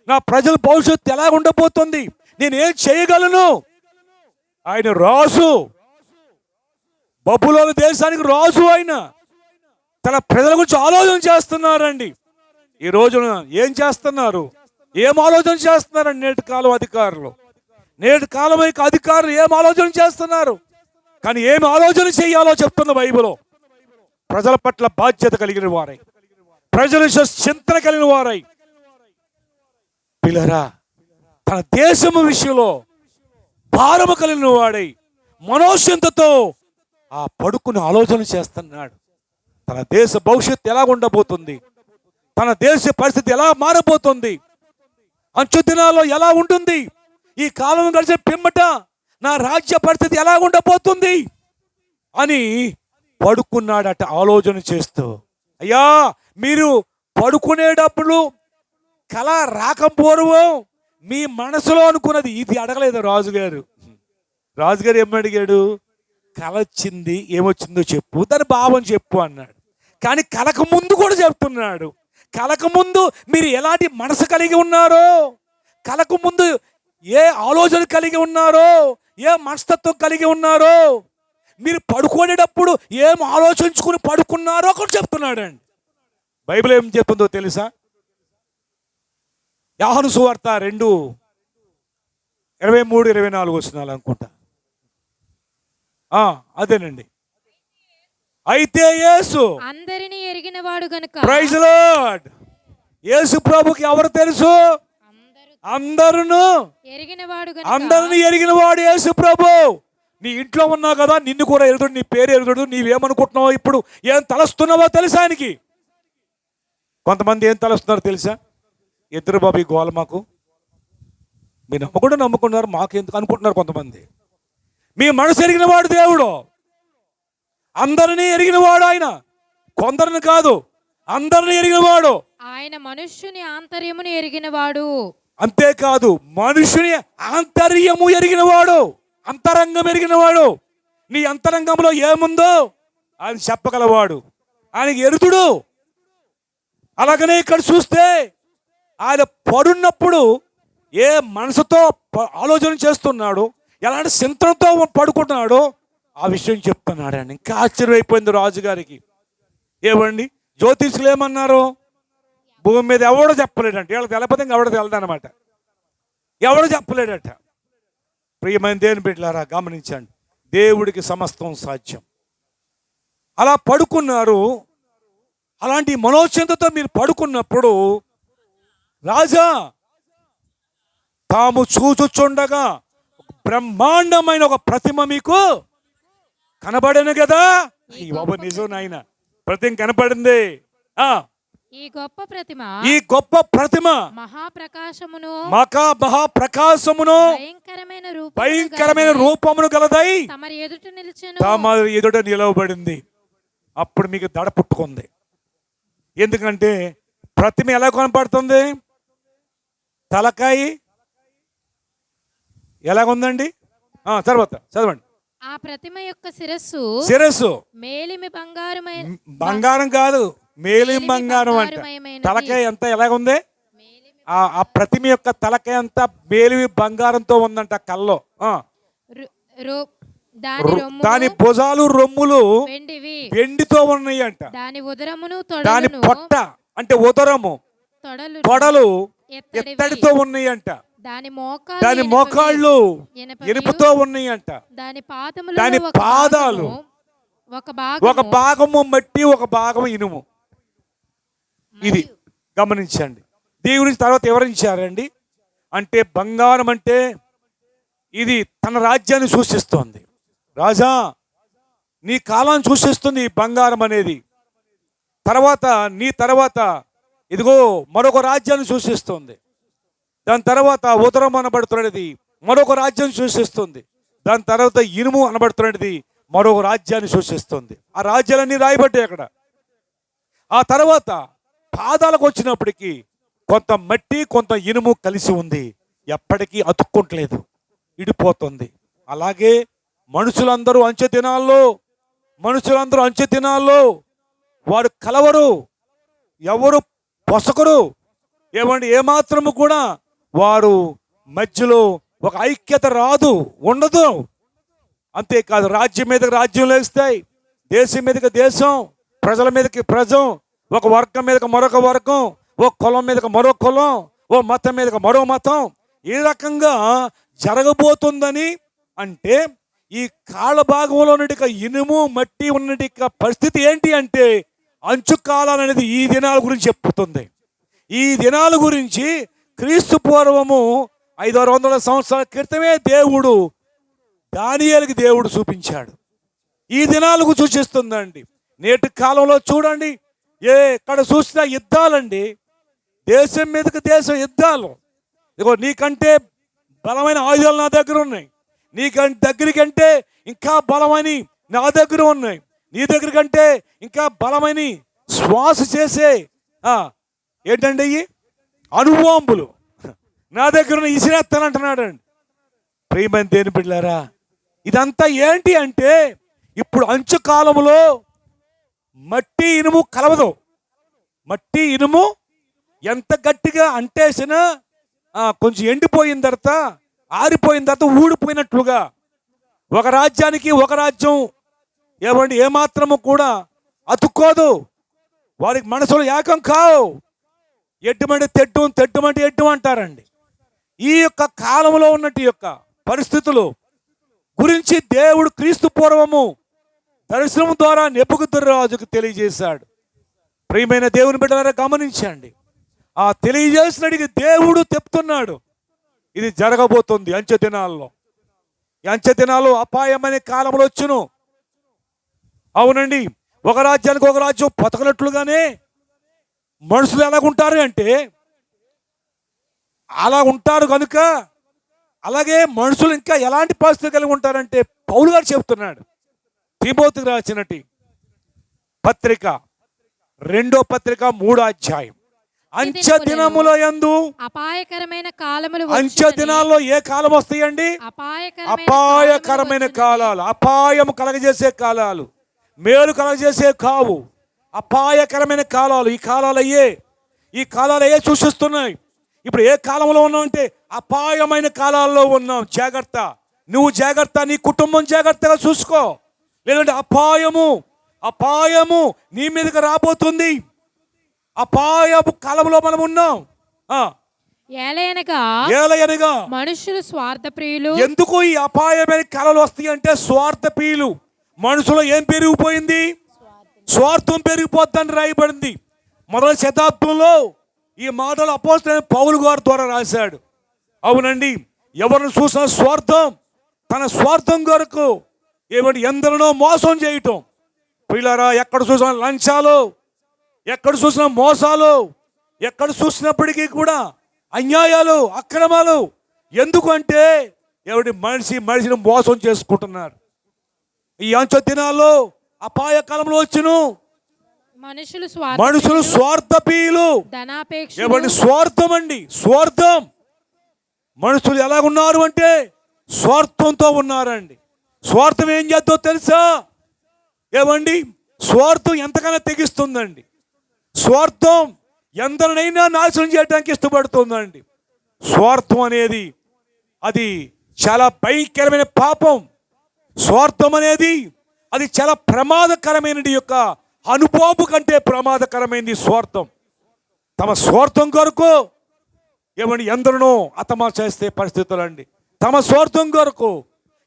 S1: నా ప్రజల భవిష్యత్తు ఎలా ఉండబోతుంది, నేనేం చేయగలను. ఆయన రాజు, బబులోను దేశానికి రాజు. ఆయన తన ప్రజల గురించి ఆలోచన చేస్తున్నారండి. ఈ రోజున ఏం చేస్తున్నారు, ఏం ఆలోచన చేస్తున్నారండి నేటి కాలం అధికారులు, నేటి కాలం యొక్క అధికారులు ఏం ఆలోచన చేస్తున్నారు? కానీ ఏం ఆలోచన చేయాలో చెప్తున్న బైబిల్. ప్రజల పట్ల బాధ్యత కలిగిన వారై, ప్రజల చింతన కలిగిన వారై, పిల్లరా తన దేశము విషయంలో భారము కలిగిన వాడై మనోషంతతో ఆ పడుకుని ఆలోచన చేస్తున్నాడు. తన దేశ భవిష్యత్తు ఎలా ఉండబోతుంది, తన దేశ పరిస్థితి ఎలా మారబోతుంది, అంచు దినాల్లో ఎలా ఉంటుంది, ఈ కాలం గడిచిన పిమ్మట నా రాజ్య పరిస్థితి ఎలా ఉండబోతుంది అని పడుకున్నాడట ఆలోచన చేస్తూ. అయ్యా, మీరు పడుకునేటప్పుడు కళ రాకపోవడం మీ మనసులో అనుకున్నది ఇది అడగలేదు రాజుగారు. రాజుగారు ఏం అడిగాడు? కళ వచ్చింది, ఏమొచ్చిందో చెప్పు, దాని భావం చెప్పు అన్నాడు. కానీ కళకు ముందు కూడా చెప్తున్నాడు. కళకు ముందు మీరు ఎలాంటి మనసు కలిగి ఉన్నారో, కళకు ముందు ఏ ఆలోచన కలిగి ఉన్నారో, ఏ మనస్తత్వం కలిగి ఉన్నారో, మీరు పడుకునేటప్పుడు ఏం ఆలోచించుకుని పడుకున్నారో కూడా చెప్తున్నాడు అండి. బైబిల్ ఏం చెప్తుందో తెలుసా? యోహాను సువార్త 2:23-24 వచనాలు అనుకుంటా. అదేనండి. అయితే యేసు
S2: అందరిని ఎరిగిన వాడు గనుక.
S1: Praise lord. యేసు ప్రభుకి ఎవరు తెలుసు? అందరూ
S2: ఎరిగిన వాడు గనుక.
S1: అందరిని ఎరిగిన వాడు యేసు ప్రభు. నీ ఇంట్లో ఉన్నావు కదా, నిన్ను కూడా ఎరుగుడు, నీ పేరు ఎరుగుడు, నీవేమనుకుంటున్నావో, ఇప్పుడు ఏం తలస్తున్నావో తెలుసా ఆయనకి. కొంతమంది ఏం తలస్తున్నారు తెలుసా? ఇద్దరు బాబు ఈ గోల మాకు, మీరు నమ్మకుండా నమ్ముకున్నారు, మాకు ఎందుకు అనుకుంటున్నారు కొంతమంది. మీ మనసు ఎరిగిన వాడు దేవుడు, అందరినీ ఎరిగిన వాడు ఆయన, కొందరిని కాదు, అందరిని ఎరిగిన వాడు
S2: ఆయన. మనుష్యుని ఆంతర్యమును ఎరిగిన వాడు.
S1: అంతేకాదు, మనుషుని ఆంతర్యము ఎరిగిన వాడు, అంతరంగం ఎరిగిన వాడు. నీ అంతరంగంలో ఏముందో ఆయన చెప్పగలవాడు, ఆయనకి ఎరుతుడు. అలాగనే ఇక్కడ చూస్తే ఆయన పడున్నప్పుడు ఏ మనసుతో ఆలోచన చేస్తున్నాడు, ఎలాంటి చింతనతో పడుకుంటున్నాడో ఆ విషయం చెప్తున్నాడు అండి. ఇంకా ఆశ్చర్యమైపోయింది రాజుగారికి. ఏమండి, జ్యోతిష్కులు ఏమన్నారు? భూమి మీద ఎవడో చెప్పలేడంట, వీళ్ళకి తెలపదే ఎవడో తెలదనమాట, ఎవడో చెప్పలేడట. ప్రియమైన దేవుని బిడ్డలారా గమనించండి, దేవుడికి సమస్తం సాధ్యం. అలా పడుకున్నారు. అలాంటి మనోచింతతో మీరు పడుకున్నప్పుడు రాజా తాము చూచుచుండగా బ్రహ్మాండమైన ఒక ప్రతిమ మీకు కనబడను కదా. ఈ బాబు నిజం నాయన, ప్రతిమ కనపడింది.
S2: ఈ గొప్ప ప్రతిమ
S1: ఈ గొప్ప ప్రతిమ
S2: మహాప్రకాశమును
S1: మహాప్రకాశమును భయంకరమైన రూపమును గలదై
S2: తమరి ఎదుట నిలిచెను.
S1: తమ ఎదుట నిలవబడింది. అప్పుడు మీకు దడ పుట్టుకుంది. ఎందుకంటే ప్రతిమ ఎలా కనపడుతుంది? తలకాయ ఎలాగుందండి? తర్వాత చదవండి.
S2: ఆ ప్రతిమ యొక్క
S1: శిరస్సు
S2: మేలిమి
S1: బంగారం కాదు, మేలిమి బంగారం అంట. తలకాయ ఎంత ఎలాగుంది? ఆ ప్రతిమ యొక్క తలకాయ అంతా మేలిమి బంగారంతో ఉందంట. కల్లో దాని భుజాలు రొమ్ములు వెండితో ఉన్నాయి అంట. దాని పొట్ట అంటే ఉదరము తొడలు ఎత్తడితో ఉన్నాయి అంట. దాని మోకాళ్ళు ఇనుపుతో ఉన్నాయి అంట. దాని పాదాలు ఒక భాగము మట్టి, ఒక భాగము ఇనుము. ఇది గమనించండి. దీని గురించి తర్వాత వివరించారండి. అంటే బంగారం అంటే ఇది తన రాజ్యాన్ని సూచిస్తోంది. రాజా, నీ కాలాన్ని సూచిస్తుంది ఈ బంగారం అనేది. నీ తర్వాత ఇదిగో మరొక రాజ్యాన్ని సూచిస్తుంది. దాని తర్వాత ఉదరం అనబడుతున్నది మరొక రాజ్యాన్ని సూచిస్తుంది. దాని తర్వాత ఇనుము అనబడుతున్నది మరొక రాజ్యాన్ని సూచిస్తుంది. ఆ రాజ్యాలన్నీ రాయబడ్డాయి అక్కడ. ఆ తర్వాత పాదాలకు వచ్చినప్పటికీ కొంత మట్టి, కొంత ఇనుము కలిసి ఉంది. ఎప్పటికీ అతుక్కుంటలేదు, ఇడిపోతుంది. అలాగే మనుషులందరూ అంచె దినాల్లో వారు కలవరు, ఎవరు పొసకరు. ఏమండి, ఏమాత్రము కూడా వారు మధ్యలో ఒక ఐక్యత రాదు, ఉండదు. అంతేకాదు, రాజ్యం మీదకి రాజ్యం లేస్తాయి, దేశం మీదకి దేశం, ప్రజల మీదకి ప్రజం, ఒక వర్గం మీదకి మరొక వర్గం, ఓ కులం మీదకి మరో కులం, ఓ మతం మీదకి మరో మతం. ఈ రకంగా జరగబోతుందని అంటే ఈ కాళ్ళ భాగంలో ఉన్నటి ఇనుము మట్టి ఉన్నటి పరిస్థితి ఏంటి అంటే అంచు కాలం అనేది ఈ దినాల గురించి చెప్పుతుంది. ఈ దినాల గురించి క్రీస్తు పూర్వము 500 సంవత్సరాల క్రితమే దేవుడు దానియేలుకి దేవుడు చూపించాడు. ఈ దినాలకు సూచిస్తుందండి. నేటి కాలంలో చూడండి, ఎక్కడ చూసినా యుద్ధాలండి. దేశం మీదకి దేశం యుద్ధాలు. ఇదిగో నీకంటే బలమైన ఆయుధాలు నా దగ్గర ఉన్నాయి, దగ్గరికంటే ఇంకా బలమైన నా దగ్గర ఉన్నాయి, నీ దగ్గర కంటే ఇంకా బలమైన శ్వాస చేసే ఏంటండి అయ్యి అణుబాంబులు నా దగ్గర ఇసిరేస్తానంటున్నాడు అండి. ప్రియమైన దేని బిడ్డలారా, ఇదంతా ఏంటి అంటే ఇప్పుడు అంచు కాలంలో మట్టి ఇనుము కలవదు. మట్టి ఇనుము ఎంత గట్టిగా అంటేసినా కొంచెం ఎండిపోయిన తర్వాత, ఆరిపోయిన తర్వాత ఊడిపోయినట్లుగా ఒక రాజ్యానికి ఒక రాజ్యం ఏమాత్రము కూడా అతుక్కోదు. వారికి మనసులో ఏకం కావు. ఎడ్డుమంటే తెడ్డుమంటే ఎడ్డు అంటారండి. ఈ యొక్క కాలంలో ఉన్నట్టు యొక్క పరిస్థితులు గురించి దేవుడు క్రీస్తు పూర్వము దర్శనం ద్వారా నెబుకద్నెజరుకు తెలియజేశాడు. ప్రియమైన దేవుని బిడ్డలారా గమనించండి. ఆ తెలియజేసినడికి దేవుడు చెప్తున్నాడు, ఇది జరగబోతుంది అంచె దినాల్లో. ఈ అంచె దినాలు అపాయమనే కాలంలో వచ్చును. అవునండి, ఒక రాజ్యానికి ఒక రాజ్యం బతకనట్లుగానే మనుషులు ఎలాగుంటారు అంటే అలా ఉంటారు కనుక, అలాగే మనుషులు ఇంకా ఎలాంటి పరిస్థితులు కలిగి ఉంటారంటే పౌలు గారు చెప్తున్నాడు. తిమోతికి రాసినటి పత్రిక 2వ పత్రిక 3వ అధ్యాయం. అంచె దినముల యందు
S2: అపాయకరమైన కాలములు,
S1: అంచె దినాల్లో ఏ కాలం వస్తాయండి? అపాయకరమైన కాలాలు. అపాయం కలగజేసే కాలాలు, మేలు కలగజేసే కావు. అపాయకరమైన కాలాలు. ఈ కాలాలు అయ్యే సూచిస్తున్నాయి. ఇప్పుడు ఏ కాలంలో ఉన్నాం అంటే అపాయమైన కాలాల్లో ఉన్నాం. జాగ్రత్త, నువ్వు జాగ్రత్త, నీ కుటుంబం జాగ్రత్తగా చూసుకో, లేదంటే అపాయము నీ మీదకి రాబోతుంది. అపాయపు కాలంలో మనం ఉన్నాం. ఏలయనగా
S2: మనుషులు స్వార్థ ప్రియులు.
S1: ఎందుకు ఈ అపాయమైన కాలాలు వస్తాయి అంటే స్వార్థ ప్రియులు. మనుషులో ఏం పెరిగిపోయింది? స్వార్థం పెరిగిపోద్దని రాయబడింది. మొదటి శతాబ్దంలో ఈ మాటలు అపోస్తలుడైన పౌలు గారి ద్వారా రాశాడు. అవునండి, ఎవరిని చూసిన స్వార్థం, తన స్వార్థం కొరకు ఎందరినో మోసం చేయటం. పిల్లరా, ఎక్కడ చూసిన లంచాలు, ఎక్కడ చూసినా మోసాలు, ఎక్కడ చూసినప్పటికీ కూడా అన్యాయాలు, అక్రమాలు. ఎందుకు అంటే మనిషిని మోసం చేసుకుంటున్నారు. ఈ అంచె దినాల్లో అపాయకాలంలో వచ్చును మనుషులు స్వార్థపీయులు. ఎవరి స్వార్థం అండి, స్వార్థం. మనుషులు ఎలాగున్నారు అంటే స్వార్థంతో ఉన్నారండి. స్వార్థం ఏం చేద్దో తెలుసా? ఏమండి, స్వార్థం ఎంతకైనా తెగిస్తుందండి. స్వార్థం ఎందరినైనా నాశనం చేయడానికి ఇష్టపడుతుందండి. స్వార్థం అనేది అది చాలా భయంకరమైన పాపం. స్వార్థం అనేది అది చాలా ప్రమాదకరమైనది. యొక్క అనుభవం కంటే ప్రమాదకరమైనది స్వార్థం. తమ స్వార్థం కొరకు ఏమని ఎందరినో హతమా చేస్తే పరిస్థితులు అండి. తమ స్వార్థం కొరకు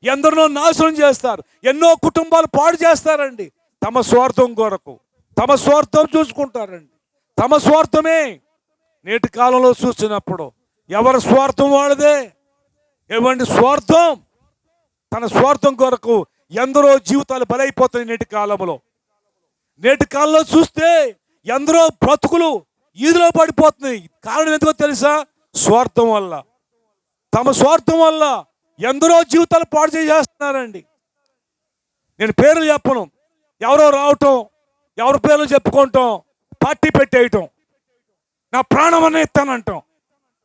S1: ఎందరినో నాశనం చేస్తారు. ఎన్నో కుటుంబాలు పాడు చేస్తారండి. తమ స్వార్థం కొరకు తమ స్వార్థం చూసుకుంటారండి. తమ స్వార్థమే. నేటి కాలంలో చూసినప్పుడు ఎవరి స్వార్థం వాళ్ళదే. ఏమండి, స్వార్థం. తన స్వార్థం కొరకు ఎందరో జీవితాలు బలైపోతాయి నేటి కాలంలో. నేటి కాలంలో చూస్తే ఎందరో బ్రతుకులు ఈదులో పడిపోతున్నాయి. కారణం ఎందుకో తెలుసా? స్వార్థం వల్ల. తమ స్వార్థం వల్ల ఎందరో జీవితాలు పాడు చేసేస్తున్నారండి. నేను పేర్లు చెప్పను. ఎవరో రావటం, ఎవరి పేర్లు చెప్పుకోవటం, పార్టీ పెట్టేయటం, నా ప్రాణం అనే ఇస్తానంటాం.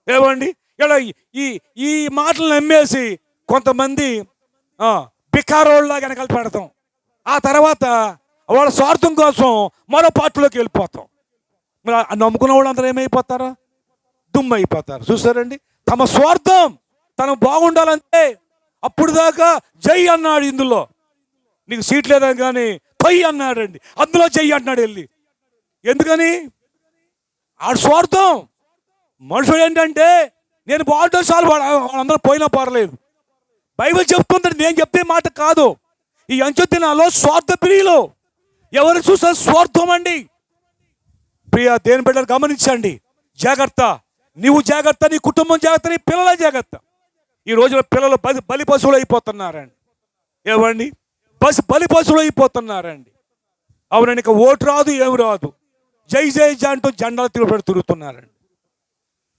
S1: ఏమండి, ఇలా ఈ మాటలు నమ్మేసి కొంతమంది బికారోళ్ళలాగా వెనకాల పెడతాం. ఆ తర్వాత వాళ్ళ స్వార్థం కోసం మరో పార్టీలోకి వెళ్ళిపోతాం. నమ్ముకున్న వాళ్ళు అందరూ ఏమైపోతారా? దుమ్ము అయిపోతారు. చూసారండి, తమ స్వార్థం. తను బాగుండాలంటే అప్పుడు దాకా జై అన్నాడు. ఇందులో నీకు సీట్ లేదని కానీ పొయ్యి అన్నాడండి. అందులో జై అన్నాడు వెళ్ళి. ఎందుకని? ఆడు స్వార్థం. మనుషుడు ఏంటంటే నేను బాగుంటే చాలు, వాళ్ళందరూ పోయినా పర్లేదు. బైబిల్ చెప్తుంది, నేను చెప్పే మాట కాదు. ఈ అంచె దినాల్లో స్వార్థ ప్రియులు. ఎవరు చూసా స్వార్థం అండి. ప్రియ దేని బిడ్డలు గమనించండి. జాగ్రత్త. నీవు జాగ్రత్త, నీ కుటుంబం జాగ్రత్త, నీ పిల్లల జాగ్రత్త. ఈ రోజున పిల్లలు బలి పశువులు అయిపోతున్నారండి. ఏమండి, బలి పశువులు అయిపోతున్నారండి. అవునండి, ఇక ఓటు రాదు, ఏమి రాదు. జై జై జై అంటూ జెండాలు తిరుగుతున్నారండి.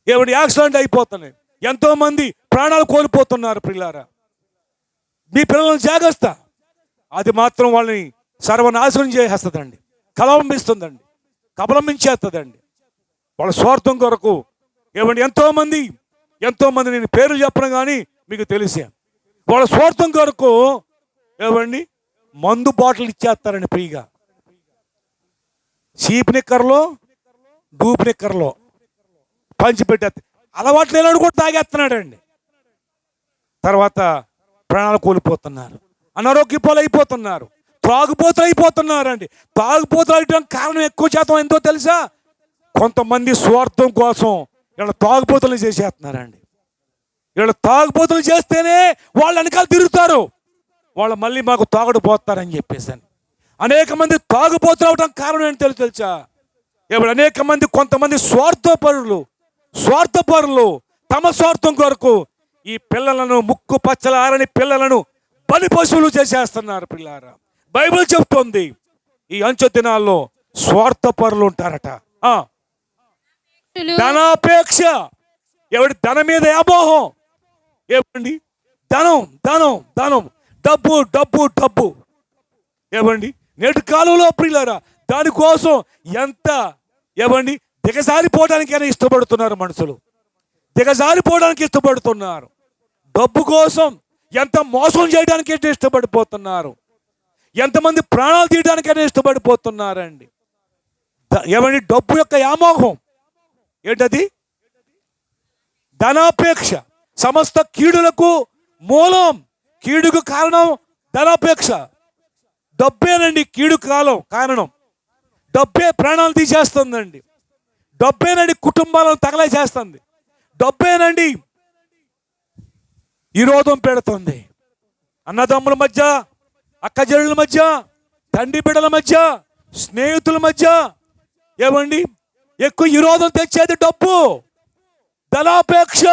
S1: ఏమండి, యాక్సిడెంట్ అయిపోతున్నాయి. ఎంతో మంది ప్రాణాలు కోల్పోతున్నారు. పిల్లారా, మీ పిల్లలను జాగ్రత్త. అది మాత్రం వాళ్ళని సర్వనాశనం చేసేస్తుందండి, కబలంబించేస్తుందండి వాళ్ళ స్వార్థం కొరకు. ఏమండి, ఎంతో మంది నేను పేర్లు చెప్పను కానీ మీకు తెలిసే వాళ్ళ స్వార్థం కొరకు ఏమండి మందు బాటిల్ ఇచ్చేస్తారండి ఫ్రీగా. చీప్ నిక్కర్లో, డూప్ నిక్కర్లో పంచిపెట్టేస్తా. అలవాటు లేనాడు కూడా తాగేస్తున్నాడండి. తర్వాత ప్రాణాలు కోల్పోతున్నారు, అనారోగ్య పాలు అయిపోతున్నారు, తాగుబోతులు అయిపోతున్నారండి. తాగుబోతులు అయిపోవడానికి కారణం ఎక్కువ శాతం ఎంతో తెలుసా? కొంతమంది స్వార్థం కోసం వీళ్ళ తాగుబోతులు చేసేస్తున్నారండి. వీళ్ళు తాగుబోతులు చేస్తేనే వాళ్ళు వెనకాల తిరుగుతారు. వాళ్ళు మళ్ళీ మాకు తాగుడు పోతారని చెప్పేసి అనేక మంది తాగుబోతులు అవడానికి కారణం ఏంటి తెలుసా? ఇప్పుడు అనేక మంది, కొంతమంది స్వార్థపరులు తమ స్వార్థం కొరకు ఈ పిల్లలను, ముక్కు పచ్చల ఆరని పిల్లలను బలి పశువులు చేసేస్తున్నారు. పిల్లారా, బైబిల్ చెప్తోంది ఈ అంచె దినాల్లో స్వార్థపరులు ఉంటారట. ధనాపేక్ష. ఎవడి ధనం మీద వ్యామోహం. ఏమండి, ధనం, డబ్బు. ఏమండి, నేటి కాలంలో ప్రియులారా దానికోసం ఎంత ఏమండి దిగజారిపోవడానికైనా ఇష్టపడుతున్నారు. మనుషులు దిగజారిపోవడానికి ఇష్టపడుతున్నారు. డబ్బు కోసం ఎంత మోసం చేయడానికి ఇష్టపడిపోతున్నారు. ఎంతమంది ప్రాణాలు తీయడానికైనా ఇష్టపడిపోతున్నారండి. ఏమండి, డబ్బు యొక్క వ్యామోహం ఏంటది? ధనాపేక్ష. సమస్త కీడులకు మూలం, కీడుకు కారణం ధనాపేక్ష. డబ్బేనండి కీడు కారణం. డబ్బే ప్రాణాలు తీసేస్తుందండి. డబ్బేనండి కుటుంబాలను తగలేసేస్తుంది. డబ్బేనండి విరోధం పెడుతుంది. అన్నదమ్ముల మధ్య, అక్కజెళ్ళల మధ్య, తండ్రి బిడ్డల మధ్య, స్నేహితుల మధ్య ఏమండి ఎక్కువ విరోధం తెచ్చేది డబ్బు. ధనాపేక్ష.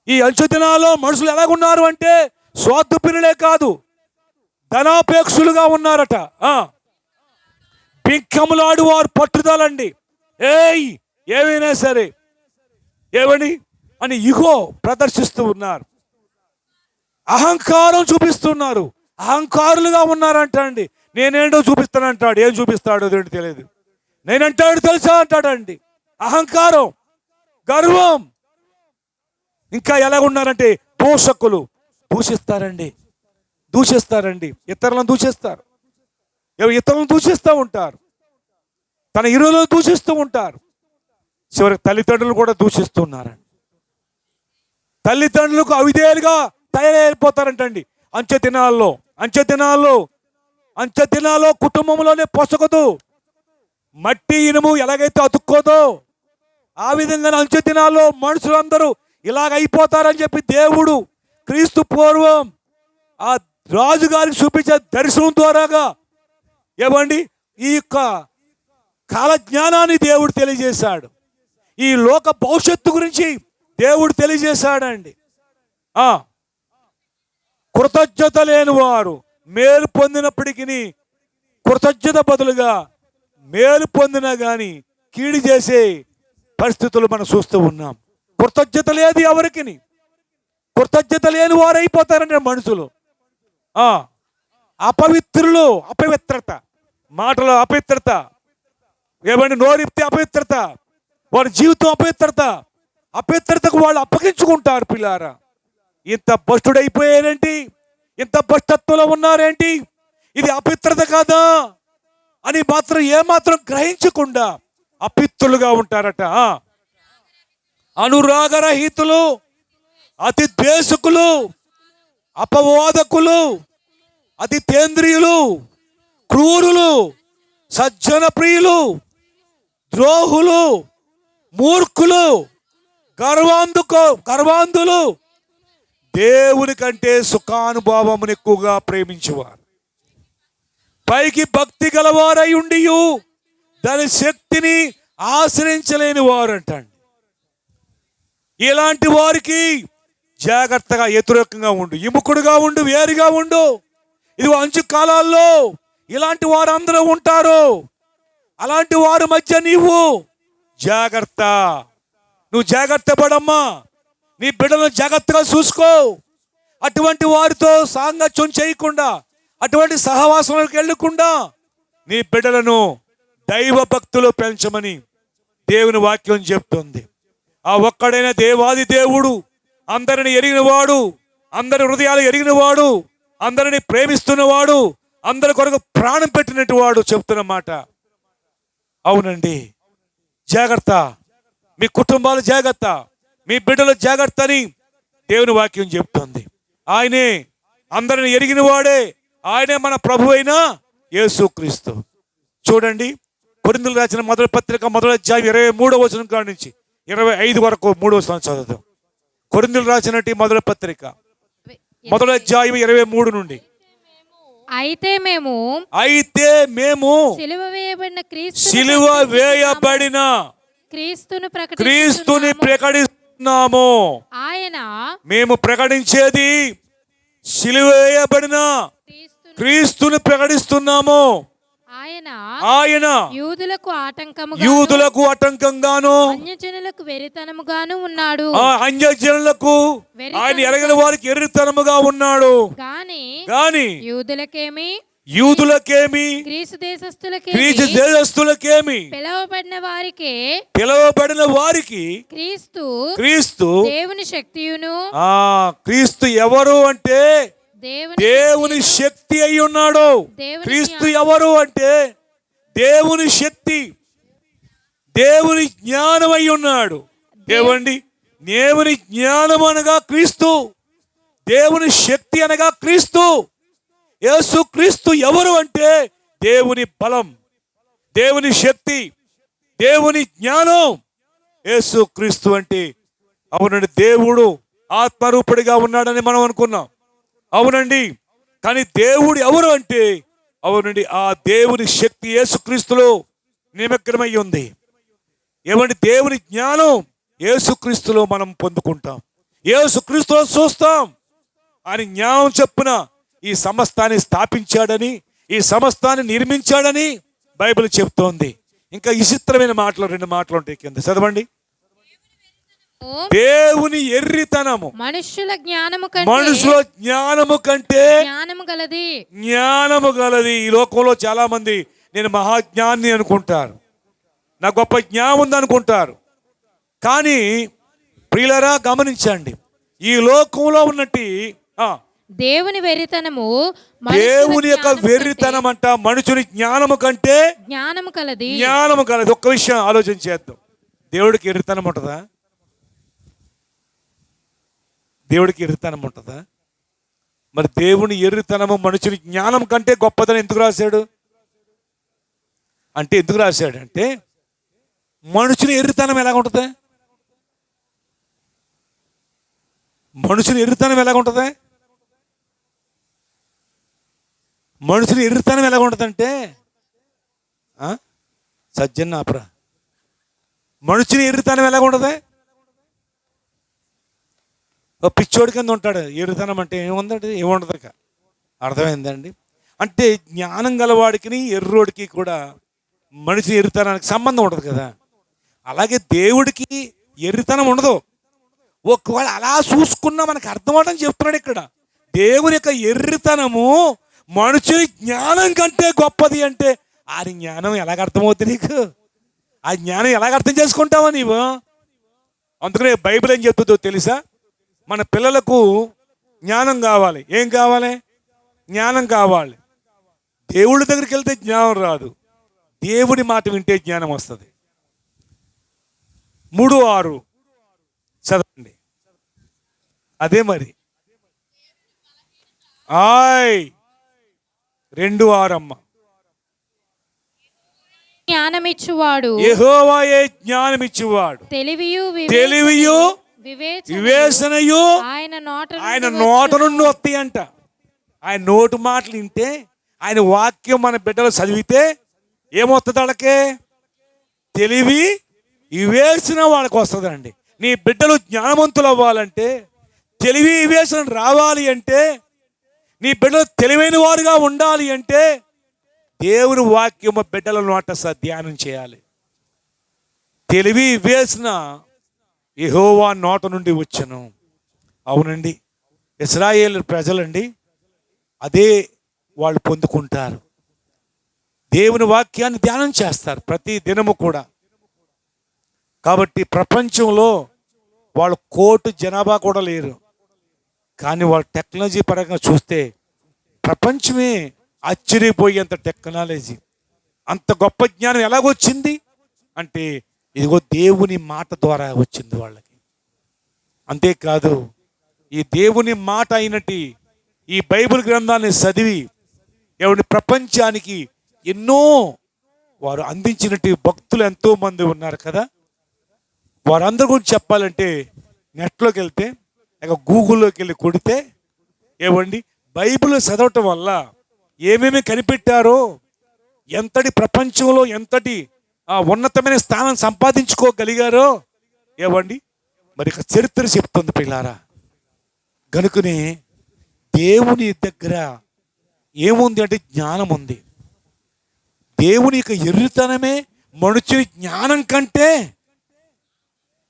S1: ఈ అంచె దినాల్లో మనుషులు ఎలాగున్నారు అంటే స్వార్థప్రియులే కాదు, ధనాపేక్షులుగా ఉన్నారట. పింకములాడు వారు పట్టుదలండి. ఏమైనా సరే ఏమని అని ఇగో ప్రదర్శిస్తూ ఉన్నారు, అహంకారం చూపిస్తున్నారు, అహంకారులుగా ఉన్నారంట అండి. నేనేంటో చూపిస్తానంటాడు, ఏం చూపిస్తాడో దేవుడు తెలియదు. నేనంటాడు తెలుసా అంటాడండి. అహంకారం, గర్వం. ఇంకా ఎలా ఉన్నారంటే దూషకులు, దూషిస్తారండి, ఇతరులను దూషిస్తారు, ఇతరులను దూషిస్తూ ఉంటారు, తన ఇరువులను దూషిస్తూ ఉంటారు. చివరికి తల్లిదండ్రులు కూడా దూషిస్తున్నారండి. తల్లిదండ్రులకు అవిధేయులుగా తయారైపోతారంటండి. అంచె దినాల్లో కుటుంబంలోనే పొసగదు. మట్టి ఇనుము ఎలాగైతే అతుక్కోదో ఆ విధంగా అంచె దినాల్లో మనుషులందరూ ఇలాగ అయిపోతారని చెప్పి దేవుడు క్రీస్తు పూర్వం ఆ రాజుగారికి చూపించే దర్శనం ద్వారాగా ఏమండి ఈ యొక్క కాల జ్ఞానాన్ని దేవుడు తెలియజేశాడు. ఈ లోక భవిష్యత్తు గురించి దేవుడు తెలియజేశాడండి. కృతజ్ఞత లేని వారు మేలు పొందినప్పటికీ కృతజ్ఞత బదులుగా మేలు పొందినా కానీ కీడు చేసే పరిస్థితులు మనం చూస్తూ ఉన్నాం. కృతజ్ఞత లేదు ఎవరికి, కృతజ్ఞత లేని వారు అయిపోతారండి మనుషులు. అపవిత్రత, మాటలో అపవిత్రత, ఏమంటే నోరిప్తే అపవిత్రత, వారి జీవితం అపవిత్రతకు వాళ్ళు అప్పగించుకుంటారు. పిల్లారా, ఇంత భ్రష్టుడైపోయారేంటి, ఇంత భ్రష్టత్వంలో ఉన్నారేంటి, ఇది అపవిత్రత కాదా అని మాత్రం ఏమాత్రం గ్రహించకుండా అపిత్తులుగా ఉంటారట. అనురాగరహితులు, అతి ద్వేషకులు, అపవాదకులు, అతి తేంద్రియులు, క్రూరులు, సజ్జన ప్రియులు, ద్రోహులు, మూర్ఖులు, గర్వాంధులు, దేవుని కంటే సుఖానుభవమును ఎక్కువగా ప్రేమించేవారు, పైకి భక్తి గలవారై ఉండి దాని శక్తిని ఆశ్రయించలేని వారు అంటండి. ఇలాంటి వారికి జాగ్రత్తగా వ్యతిరేకంగా ఉండు, ఇముకుడుగా ఉండు, వేరుగా ఉండు. ఇది అంచు కాలాల్లో ఇలాంటి వారు అందరూ ఉంటారు. అలాంటి వారి మధ్య నువ్వు జాగ్రత్త పడమ్మా. నీ బిడ్డలను జాగ్రత్తగా చూసుకో. అటువంటి వారితో సాంగత్యం చేయకుండా, అటువంటి సహవాసంలోకి వెళ్ళకుండా నీ బిడ్డలను దైవ భక్తులు పెంచమని దేవుని వాక్యం చెప్తుంది. ఆ ఒక్కడైన దేవాది దేవుడు, అందరిని ఎరిగినవాడు, అందరి హృదయాలు ఎరిగినవాడు, అందరిని ప్రేమిస్తున్నవాడు, అందరి కొరకు ప్రాణం పెట్టినట్టు వాడు చెప్తున్న మాట. అవునండి, జాగ్రత్త. మీ కుటుంబాలు జాగ్రత్త, మీ బిడ్డలు జాగ్రత్త అని దేవుని వాక్యం చెప్తుంది. ఆయనే అందరిని ఎరిగిన వాడే, ఆయనే మన ప్రభు అయిన యేసుక్రీస్తు. చూడండి, కొరింథీయులకు రాసిన మొదటి పత్రిక 1వ అధ్యాయం 23వ వచనం కాడి నుంచి 25 వరకు 3వ వచనం చదువుతాం. కొరింథీయులకు రాసినట్టు మొదటి పత్రిక 1వ అధ్యాయం 23 నుండి.
S2: అయితే మేము సిలువ
S1: వేయబడిన క్రీస్తుని ప్రకటిస్తున్నాము. మేము ప్రకటించేది సిలువ వేయబడిన క్రీస్తుని ప్రకటిస్తున్నాము. ఆయన యూదులకు ఆటంకంగాను
S2: అన్యజనులకు వెర్రితనముగాను ఉన్నాడు.
S1: అన్యజనులకు ఆయన ఎరగని వారికి ఎర్రితనముగా ఉన్నాడు. గాని యూదులకేమి
S2: గ్రీసు
S1: దేశస్థులకేమి పిలవబడిన వారికి క్రీస్తు
S2: దేవుని శక్తియును.
S1: క్రీస్తు ఎవరు అంటే దేవుని శక్తి అయి ఉన్నాడు. క్రీస్తు ఎవరు అంటే దేవుని శక్తి, దేవుని జ్ఞానం అయి ఉన్నాడు. దేవుని జ్ఞానం అనగా క్రీస్తు, దేవుని శక్తి అనగా క్రీస్తు. యేసు క్రీస్తు ఎవరు అంటే దేవుని బలం, దేవుని శక్తి, దేవుని జ్ఞానం. యేసు క్రీస్తు అంటే అవునండి, దేవుడు ఆత్మరూపుడిగా ఉన్నాడని మనం అనుకున్నాం. అవునండి, కానీ దేవుడు ఎవరు అంటే అవునండి, ఆ దేవుని శక్తి యేసుక్రీస్తులో నిమగ్నమై ఉంది. దేవుని జ్ఞానం యేసుక్రీస్తులో మనం పొందుకుంటాం, యేసుక్రీస్తులో చూస్తాం. ఆయన జ్ఞానం చెప్పున ఈ సమస్తాన్ని స్థాపించాడని, ఈ సమస్తాన్ని నిర్మించాడని బైబిల్ చెప్తోంది. ఇంకా విచిత్రమైన మాటలు 2 మాటలు ఉంటాయి కింద చదవండి. దేవుని ఎర్రితనము
S2: మనుషుల జ్ఞానము
S1: కంటే
S2: జ్ఞానము గలది.
S1: ఈ లోకంలో చాలా మంది నేను మహాజ్ఞాని అనుకుంటారు, నా గొప్ప జ్ఞానం ఉంది అనుకుంటారు. కానీ ప్రియులారా గమనించండి, ఈ లోకంలో ఉన్నట్టు
S2: దేవుని వెర్రితనము
S1: దేవుని యొక్క వెర్రితనం అంట మనుషుని జ్ఞానము కంటే
S2: జ్ఞానము కలది.
S1: ఒక్క విషయం ఆలోచన చేద్దాం. దేవుడికి ఎర్రితనం ఉంటుందా? దేవుడికి ఎర్రితనం ఉంటుందా? మరి దేవుని ఎర్రితనము మనుషుని జ్ఞానం కంటే గొప్పదని ఎందుకు రాశాడు? ఎందుకు రాశాడంటే మనుషుని ఎర్రితనం ఎలాగుంటుంది? మనుషుని ఎర్రితనం ఎలాగుంటుంది? మనుషుని ఎర్రితనం ఎలాగుంటుందంటే సజ్జన్నాపురా, మనుషుని ఎర్రితనం ఎలాగుంటుంది? పిచ్చోడి కింద ఉంటాడు. ఎర్రితనం అంటే ఏముందండి? ఏముండదు. అర్థమైందండి? అంటే జ్ఞానం గలవాడికి ఎర్రోడికి కూడా మనిషి ఎర్రితనానికి సంబంధం ఉండదు కదా. అలాగే దేవుడికి ఎర్రితనం ఉండదు. ఒకవేళ అలా చూసుకున్నా మనకు అర్థం అవడం చెప్తున్నాడు ఇక్కడ. దేవుని యొక్క ఎర్రితనము మనుషుని జ్ఞానం కంటే గొప్పది అంటే ఆ జ్ఞానం ఎలాగ అర్థమవుతుంది నీకు? ఆ జ్ఞానం ఎలాగ అర్థం చేసుకుంటావా నీవు? అందుకనే బైబిల్ ఏం చెప్తుందో తెలుసా? మన పిల్లలకు జ్ఞానం కావాలి. ఏం కావాలి? జ్ఞానం కావాలి. దేవుడి దగ్గరికి వెళ్తే జ్ఞానం రాదు, దేవుడి మాట వింటే జ్ఞానం వస్తుంది. 3:6 చదవండి. అదే మరి 2:6 అమ్మ.
S2: జ్ఞానమిచ్చువాడు
S1: యెహోవాయే జ్ఞానమిచ్చువాడు, తెలివియు వివేచనయు ఆయన నోట నుండి వస్తాయి అంట. ఆయన నోటు మాటలు వింటే, ఆయన వాక్యం మన బిడ్డలు చదివితే ఏమొస్తుంది? వాళ్ళకే తెలివి వివేచన వాళ్ళకి వస్తుందండి. నీ బిడ్డలు జ్ఞానవంతులు అవ్వాలంటే, తెలివి వివేచన రావాలి అంటే, నీ బిడ్డలు తెలివైన వారుగా ఉండాలి అంటే దేవుని వాక్యము బిడ్డల నోట ధ్యానం చేయాలి. తెలివి వివేచన యెహోవా నోట నుండి వచ్చును. అవునండి, ఇశ్రాయేలు ప్రజలండి అదే వాళ్ళు పొందుకుంటారు. దేవుని వాక్యాన్ని ధ్యానం చేస్తారు ప్రతి దినము కూడా. కాబట్టి ప్రపంచంలో వాళ్ళు 1 కోటి జనాభా కూడా లేరు, కానీ వాళ్ళు టెక్నాలజీ పరంగా చూస్తే ప్రపంచమే ఆశ్చర్యపోయేంత టెక్నాలజీ, అంత గొప్ప జ్ఞానం ఎలాగొచ్చింది అంటే ఇదిగో దేవుని మాట ద్వారా వచ్చింది వాళ్ళకి. అంతేకాదు, ఈ దేవుని మాట అయినట్టు ఈ బైబిల్ గ్రంథాన్ని చదివి ఎవరి ప్రపంచానికి ఎన్నో వారు అందించినట్టు భక్తులు ఎంతోమంది ఉన్నారు కదా. వారందరి గురించి చెప్పాలంటే నెట్లోకి వెళ్తే, గూగుల్లోకి వెళ్ళి కొడితే ఏమండి బైబిల్ చదవటం వల్ల ఏమేమి కనిపెట్టారో, ఎంతటి ప్రపంచంలో ఎంతటి ఉన్నతమైన స్థానం సంపాదించుకోగలిగారో ఏమండి మరి చరిత్ర చెప్తుంది పిల్లారా. గనుకనే దేవుని దగ్గర ఏముంది అంటే జ్ఞానం ఉంది. దేవుని యొక్క ఎర్రితనమే మనుషుని జ్ఞానం కంటే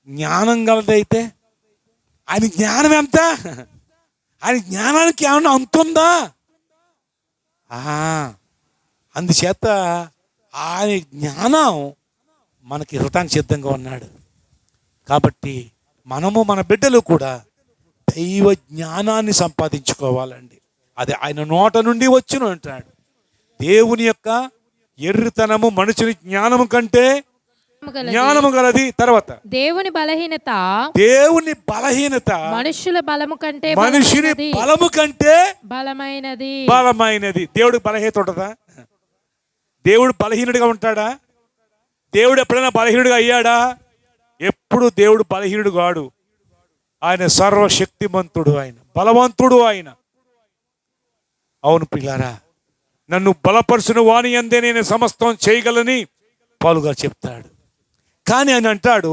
S1: జ్ఞానం గలదైతే ఆయన జ్ఞానం ఎంత? ఆయన జ్ఞానానికి ఏమన్నా అంతుందా? అందుచేత ఆయన జ్ఞానం మనకి ఇవ్వటానికి సిద్ధంగా ఉన్నాడు. కాబట్టి మనము మన బిడ్డలు కూడా దైవ జ్ఞానాన్ని సంపాదించుకోవాలండి. అది ఆయన నోట నుండి వచ్చును అంటాడు. దేవుని యొక్క ఎర్రితనము మనుషుని జ్ఞానము కంటే జ్ఞానము గలది. తర్వాత
S2: దేవుని బలహీనత మనుషుల బలము కంటే
S1: మనుషుని బలము కంటే
S2: బలమైనది.
S1: దేవుడికి బలహీనత ఉంటుందా? దేవుడు బలహీనుడిగా ఉంటాడా? దేవుడు ఎప్పుడైనా బలహీనుడిగా అయ్యాడా? ఎప్పుడు దేవుడు బలహీనుడు కాడు. ఆయన సర్వశక్తిమంతుడు, ఆయన బలవంతుడు. ఆయన అవును పిల్లారా, నన్ను బలపరుచుని వాని యందే నేను సమస్తం చేయగలని పౌలుగా చెప్తాడు. కానీ ఆయన అంటాడు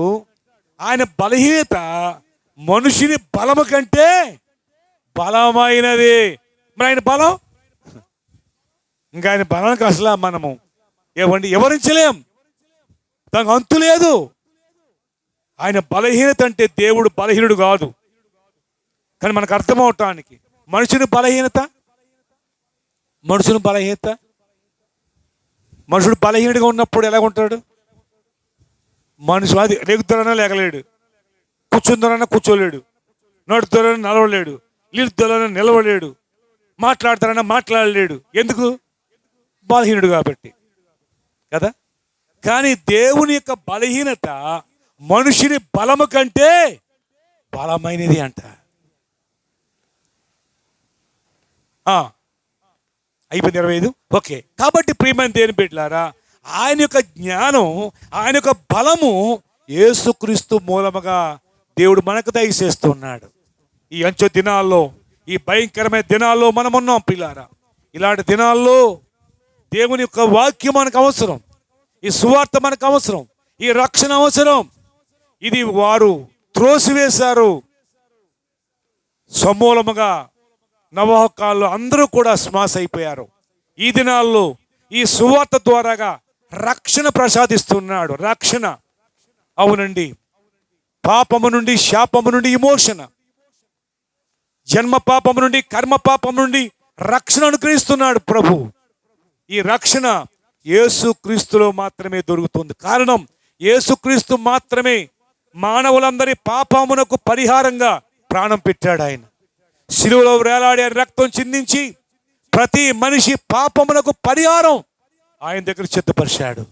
S1: ఆయన బలహీనత మనుషుని బలము కంటే బలమైనది. మరి ఆయన బలం, ఇంకా ఆయన బలానికి అసలు మనము ఏమండి వివరించలేం, దానికి అంతు లేదు. ఆయన బలహీనత అంటే దేవుడు బలహీనుడు కాదు. కానీ మనకు అర్థమవటానికి మనుషుని బలహీనత మనుషుడు బలహీనుడిగా ఉన్నప్పుడు ఎలా ఉంటాడు? మనుషుడు అది లేగుతారన్నా లేగలేడు, కూర్చుందరన్నా కూర్చోలేడు, నడుతారన్నా నడవలేడు, నిలుతారన్నా నిలవలేడు, మాట్లాడతారన్నా మాట్లాడలేడు. ఎందుకు? బలహీనుడు కాబట్టి కదా. కానీ దేవుని యొక్క బలహీనత మనుషుని బలము కంటే బలమైనది అంట. అయిపోయింది 25. ఓకే. కాబట్టి ప్రియమైన దేవుని బిడ్డలారా, ఆయన యొక్క జ్ఞానం, ఆయన యొక్క బలము యేసుక్రీస్తు మూలముగా దేవుడు మనకు దయచేస్తున్నాడు. ఈ అంచు దినాల్లో, ఈ భయంకరమైన దినాల్లో మనం ఉన్నాం పిల్లారా. ఇలాంటి దినాల్లో దేవుని యొక్క వాక్యం మనకు అవసరం, ఈ సువార్త మనకు అవసరం, ఈ రక్షణ అవసరం. ఇది వారు త్రోసివేశారు సమూలముగా. నవాహకాల్లో అందరూ కూడా శ్వాస అయిపోయారు. ఈ దినాల్లో ఈ సువార్త ద్వారాగా రక్షణ ప్రసాదిస్తున్నాడు. రక్షణ, అవునండి, పాపము నుండి, శాపము నుండి విమోచన, జన్మ పాపము నుండి, కర్మ పాపము నుండి రక్షణ అనుగ్రహిస్తున్నాడు ప్రభు. ఈ రక్షణ యేసుక్రీస్తులో మాత్రమే దొరుకుతుంది. కారణం, యేసుక్రీస్తు మాత్రమే మానవులందరి పాపమునకు పరిహారంగా ప్రాణం పెట్టాడు. ఆయన శిలువలో వేలాడి రక్తం చిందించి ప్రతి మనిషి పాపమునకు పరిహారం ఆయన దగ్గర సిద్ధపరిచాడు.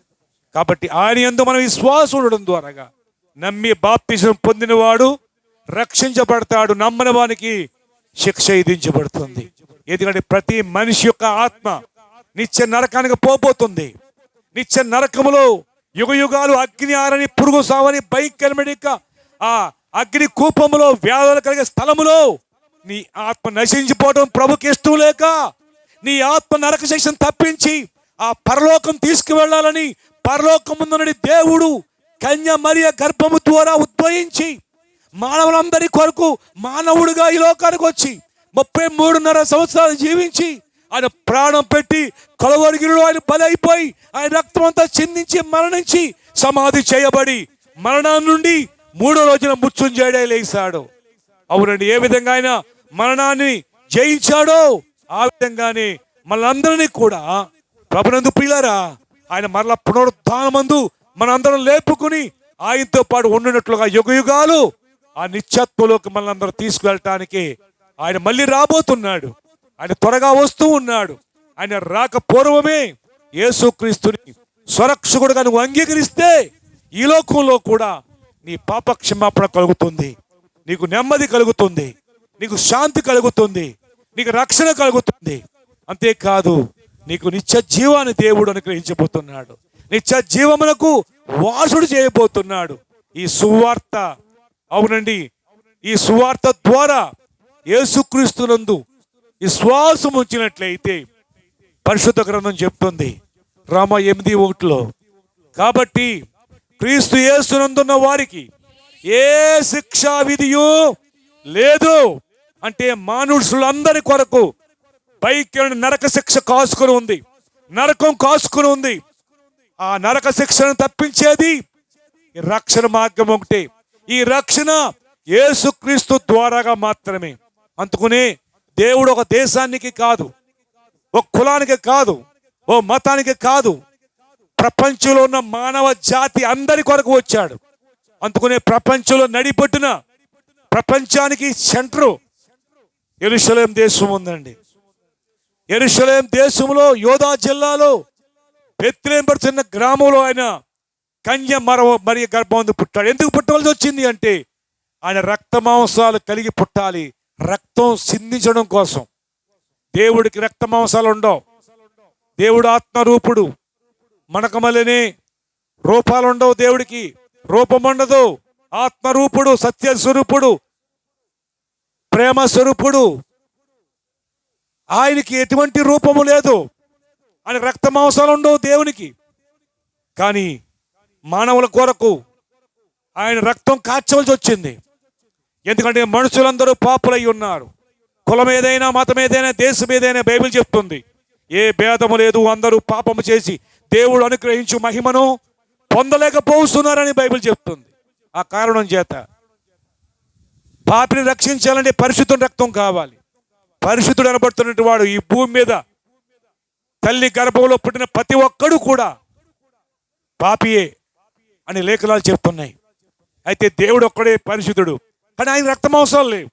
S1: కాబట్టి ఆయన యందు మనం విశ్వాసం ఉండడం ద్వారాగా నమ్మి బాప్తిజం పొందినవాడు రక్షించబడతాడు, నమ్మని వానికి శిక్ష విధించబడుతుంది. ఎందుకంటే ప్రతి మనిషి యొక్క ఆత్మ నిత్య నరకానికి పోబోతుంది. నిత్య నరకములో యుగయుగాలు అగ్ని ఆరని, పురుగు సావని, భయంకరమైన ఆ అగ్ని కూపములో, వ్యాధులు కలిగే స్థలములో నీ ఆత్మ నశించిపోవడం ప్రభుకి ఇష్టం లేక నీ ఆత్మ నరక శిక్షను తప్పించి ఆ పరలోకం తీసుకువెళ్ళాలని పరలోకం ముందునడి దేవుడు కన్య మరియ గర్భము ద్వారా ఉద్భవించి మానవులందరి కొరకు మానవుడిగా ఈ లోకానికి వచ్చి 33.5 సంవత్సరాలు జీవించి ఆయన ప్రాణం పెట్టి కలువరిగిరిలో ఆయన బలైపోయి ఆయన రక్తం అంతా చిందించి మరణించి సమాధి చేయబడి మరణం నుండి 3వ రోజున మృత్యుంజయుడై లేచాడు. అవునండి, ఏ విధంగా ఆయన మరణాన్ని జయించాడో ఆ విధంగానే మనందరినీ కూడా ప్రభునందు ప్రియులారా ఆయన మరలా పునరుద్ధానమందు మనందరం లేపుకుని ఆయనతో పాటు ఉండినట్లుగా యుగయుగాలు ఆ నిత్యత్వంలోకి మనందరం తీసుకువెళ్ళటానికి ఆయన మళ్ళీ రాబోతున్నాడు. ఆయన త్వరగా వస్తూ ఉన్నాడు. ఆయన రాక పూర్వమే యేసుక్రీస్తుని స్వరక్షకుడుగా నువ్వు అంగీకరిస్తే ఈ లోకంలో కూడా నీ పాప క్షమాపణ కలుగుతుంది, నీకు నెమ్మది కలుగుతుంది, నీకు శాంతి కలుగుతుంది, నీకు రక్షణ కలుగుతుంది. అంతేకాదు నీకు నిత్య జీవాన్ని దేవుడు అనుగ్రహించబోతున్నాడు, నిత్య జీవమునకు వాసుడు చేయబోతున్నాడు. ఈ సువార్త, అవునండి, ఈ సువార్త ద్వారా యేసుక్రీస్తునందు విశ్వాసం ఉంచినట్లయితే పరిశుద్ధ గ్రంథం చెప్తుంది రోమా 8:1 కాబట్టి క్రీస్తు యేసునందున్న వారికి ఏ శిక్షా విధియు లేదు. అంటే మానుషులందరి కొరకు పైకి నరక శిక్ష కాసుకుని ఉంది, నరకం కాసుకుని ఉంది. ఆ నరక శిక్షను తప్పించేది ఈ రక్షణ మార్గం ఒకటే. ఈ రక్షణ యేసుక్రీస్తు ద్వారాగా మాత్రమే. అందుకునే దేవుడు ఒక దేశానికి కాదు, ఒక కులానికి కాదు, ఓ మతానికి కాదు, ప్రపంచంలో ఉన్న మానవ జాతి అందరి కొరకు వచ్చాడు. అందుకునే ప్రపంచంలో నడిపొట్టున ప్రపంచానికి సెంటరు యెరూషలేం దేశం ఉందండి. యెరూషలేం దేశంలో యోధా జిల్లాలో బెత్లెహేము చిన్న గ్రామంలో ఆయన కన్య మరియ గర్భం పుట్టాడు. ఎందుకు పుట్టవలసి వచ్చింది అంటే ఆయన రక్త మాంసాలు కలిగి పుట్టాలి, రక్తం సిందించడం కోసం. దేవుడికి రక్త మాంసాలు ఉండవు, దేవుడు ఆత్మరూపుడు. మనకు మళ్ళీ రూపాలు ఉండవు, దేవుడికి రూపం ఉండదు. ఆత్మరూపుడు, సత్య స్వరూపుడు, ప్రేమ స్వరూపుడు. ఆయనకి ఎటువంటి రూపము లేదు, ఆయన రక్త మాంసాలు ఉండవు దేవునికి. కానీ మానవుల కొరకు ఆయన రక్తం కార్చవలసి వచ్చింది. ఎందుకంటే మనుషులందరూ పాపులై ఉన్నారు. కులం ఏదైనా, మతం ఏదైనా, దేశం ఏదైనా బైబిల్ చెప్తుంది ఏ భేదము లేదు, అందరూ పాపము చేసి దేవుడు అనుగ్రహించు మహిమను పొందలేకపోతున్నారని బైబిల్ చెప్తుంది. ఆ కారణం చేత పాపిని రక్షించాలంటే పరిశుద్ధుని రక్తం కావాలి. పరిశుద్ధుడు అనబడుతున్నటువంటి వాడు ఈ భూమి మీద తల్లి గర్భంలో పుట్టిన ప్రతి ఒక్కడు కూడా పాపియే అని లేఖనాలు చెప్తున్నాయి. అయితే దేవుడు ఒక్కడే పరిశుద్ధుడు, కానీ ఆయన రక్తం అవసరం లేవు.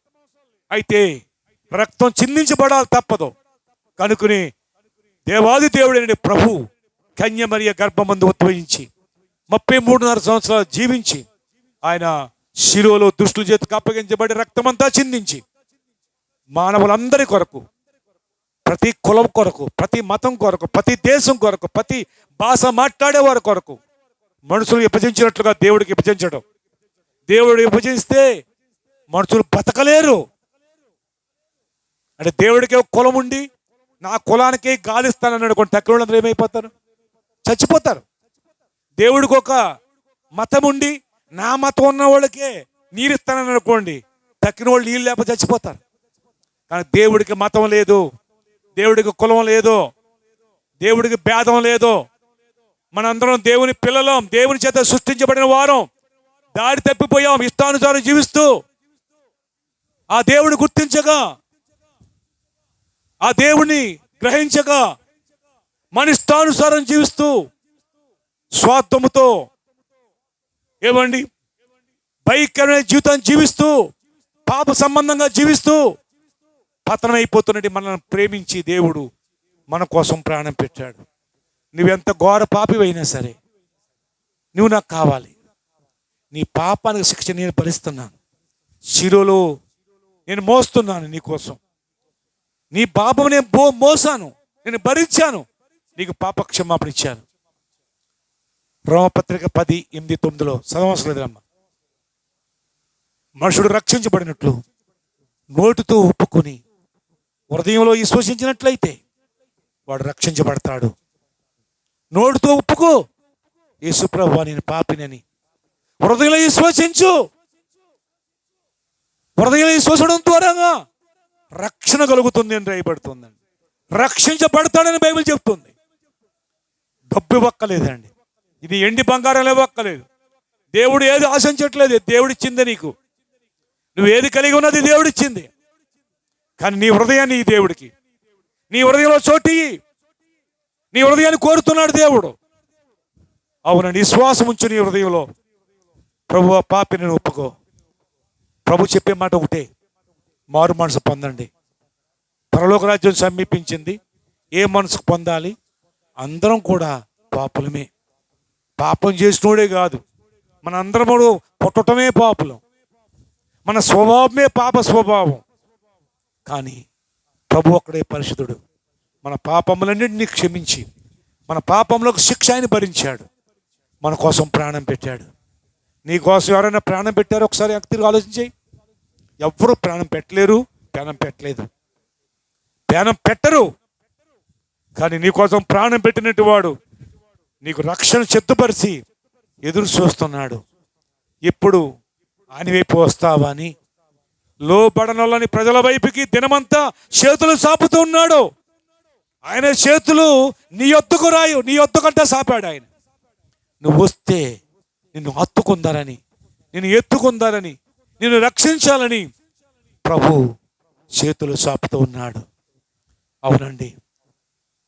S1: అయితే రక్తం చిందించబడాలి, తప్పదు. కనుకని దేవాది దేవుడైన ప్రభు కన్యమరియ గర్భమందు ఉద్భవించి 33.5 సంవత్సరాలు జీవించి ఆయన శిలువలో దుష్టుల చేతికి అప్పగించబడి రక్తమంతా చిందించి మానవులందరి కొరకు, ప్రతి కులం కొరకు, ప్రతి మతం కొరకు, ప్రతి దేశం కొరకు, ప్రతి భాష మాట్లాడే వారి కొరకు మనుషులు విభజించినట్లుగా దేవుడికి విభజించడం. దేవుడు విభజిస్తే మనుషులు బతకలేరు. అంటే దేవుడికి ఒక కులం ఉండి నా కులానికి గాలిస్తానని అనుకోండి, తక్కువ వాళ్ళందరూ ఏమైపోతారు? చచ్చిపోతారు. దేవుడికి ఒక మతం ఉండి నా మతం ఉన్న వాళ్ళకే నీరిస్తానని అనుకోండి, తక్కిన వాళ్ళు నీళ్ళు లేకపోతే చచ్చిపోతారు. కానీ దేవుడికి మతం లేదు, దేవుడికి కులం లేదు, దేవుడికి భేదం లేదు. మనందరం దేవుని పిల్లలం, దేవుని చేత సృష్టించబడిన వారం. దారి తప్పిపోయాం, ఇష్టానుసారం జీవిస్తూ ఆ దేవుడిని గుర్తించగా, ఆ దేవుణ్ణి గ్రహించగా మన ఇష్టానుసారం జీవిస్తూ స్వార్థముతో ఏమండి భయంకరమైన జీవితాన్ని జీవిస్తూ పాప సంబంధంగా జీవిస్తూ పతనమైపోతున్నట్టు మనల్ని ప్రేమించి దేవుడు మన కోసం ప్రాణం పెట్టాడు. నువ్వెంత ఘోర పాపివైనా సరే నువ్వు నాకు కావాలి. నీ పాపానికి శిక్ష నేను భరిస్తున్నాను, శిలువలో నేను మోస్తున్నాను నీకోసం. నీ పాపం నేను మోసాను, నేను భరించాను, నీకు పాప క్షమాపణ ఇచ్చాను. రోమపత్రిక 10:8-9 చదవవలసిన లేదమ్మ. మనుషుడు రక్షించబడినట్లు నోటితో ఒప్పుకొని హృదయంలో విశ్వసించినట్లయితే వాడు రక్షించబడతాడు. నోటితో ఒప్పుకో, యేసు ప్రభువా నేను పాపినని హృదయంలో విశ్వసించు. హృదయంలో విశ్వసించడం ద్వారాగా రక్షణ కలుగుతుంది అని రాయబడుతుందండి. రక్షించబడతాడని బైబిల్ చెప్తుంది. డబ్బు ఇవ్వక్కలేదండి, ఇది ఎండి బంగారం ఇవ్వక్కలేదు. దేవుడు ఏది ఆశించట్లేదు, దేవుడిచ్చిందే నీకు. నువ్వు ఏది కలిగి ఉన్నది దేవుడిచ్చింది. కానీ నీ హృదయాన్ని ఈ దేవుడికి, నీ హృదయంలో చోటి, నీ హృదయాన్ని కోరుతున్నాడు దేవుడు. అవునండి, విశ్వాసం ఉంచు నీ హృదయంలో. ప్రభువా పాపిని ఒప్పుకో. ప్రభు చెప్పే మాట ఒకటే, మారు మనసు పొందండి. పరలోక రాజ్యం సమీపించింది. ఏ మనసుకు పొందాలి? అందరం కూడా పాపులమే. పాపం చేసినోడే కాదు, మన అందరము పుట్టటమే పాపులం. మన స్వభావమే పాప స్వభావం. కానీ ప్రభు ఒక్కడే పరిశుద్ధుడు. మన పాపములన్నింటినీ క్షమించి మన పాపంలోకి శిక్ష ఆయన భరించాడు, మన కోసం ప్రాణం పెట్టాడు. నీ కోసం ఎవరైనా ప్రాణం పెట్టారో ఒకసారి తిరిగి ఆలోచించేయి. ఎవ్వరూ ప్రాణం పెట్టలేరు, ప్రాణం పెట్టలేదు, ప్రాణం పెట్టరు. కానీ నీ కోసం ప్రాణం పెట్టినట్టు వాడు నీకు రక్షణ సిద్ధపరిచి ఎదురు చూస్తున్నాడు. ఎప్పుడు ఆయన వైపు వస్తావా అని లోబడనొల్లని ప్రజల వైపుకి దినమంతా చేతులు సాపుతూ ఉన్నాడు. ఆయన చేతులు నీ యొద్దకు రాయు, నీ యొద్దకంతా సాపాడు ఆయన. నువ్వు వస్తే నిన్ను హత్తుకుందారని, నిన్ను ఎత్తుకుందారని, నిన్ను రక్షించాలని ప్రభు చేతులు సాపుతూ ఉన్నాడు. అవునండి,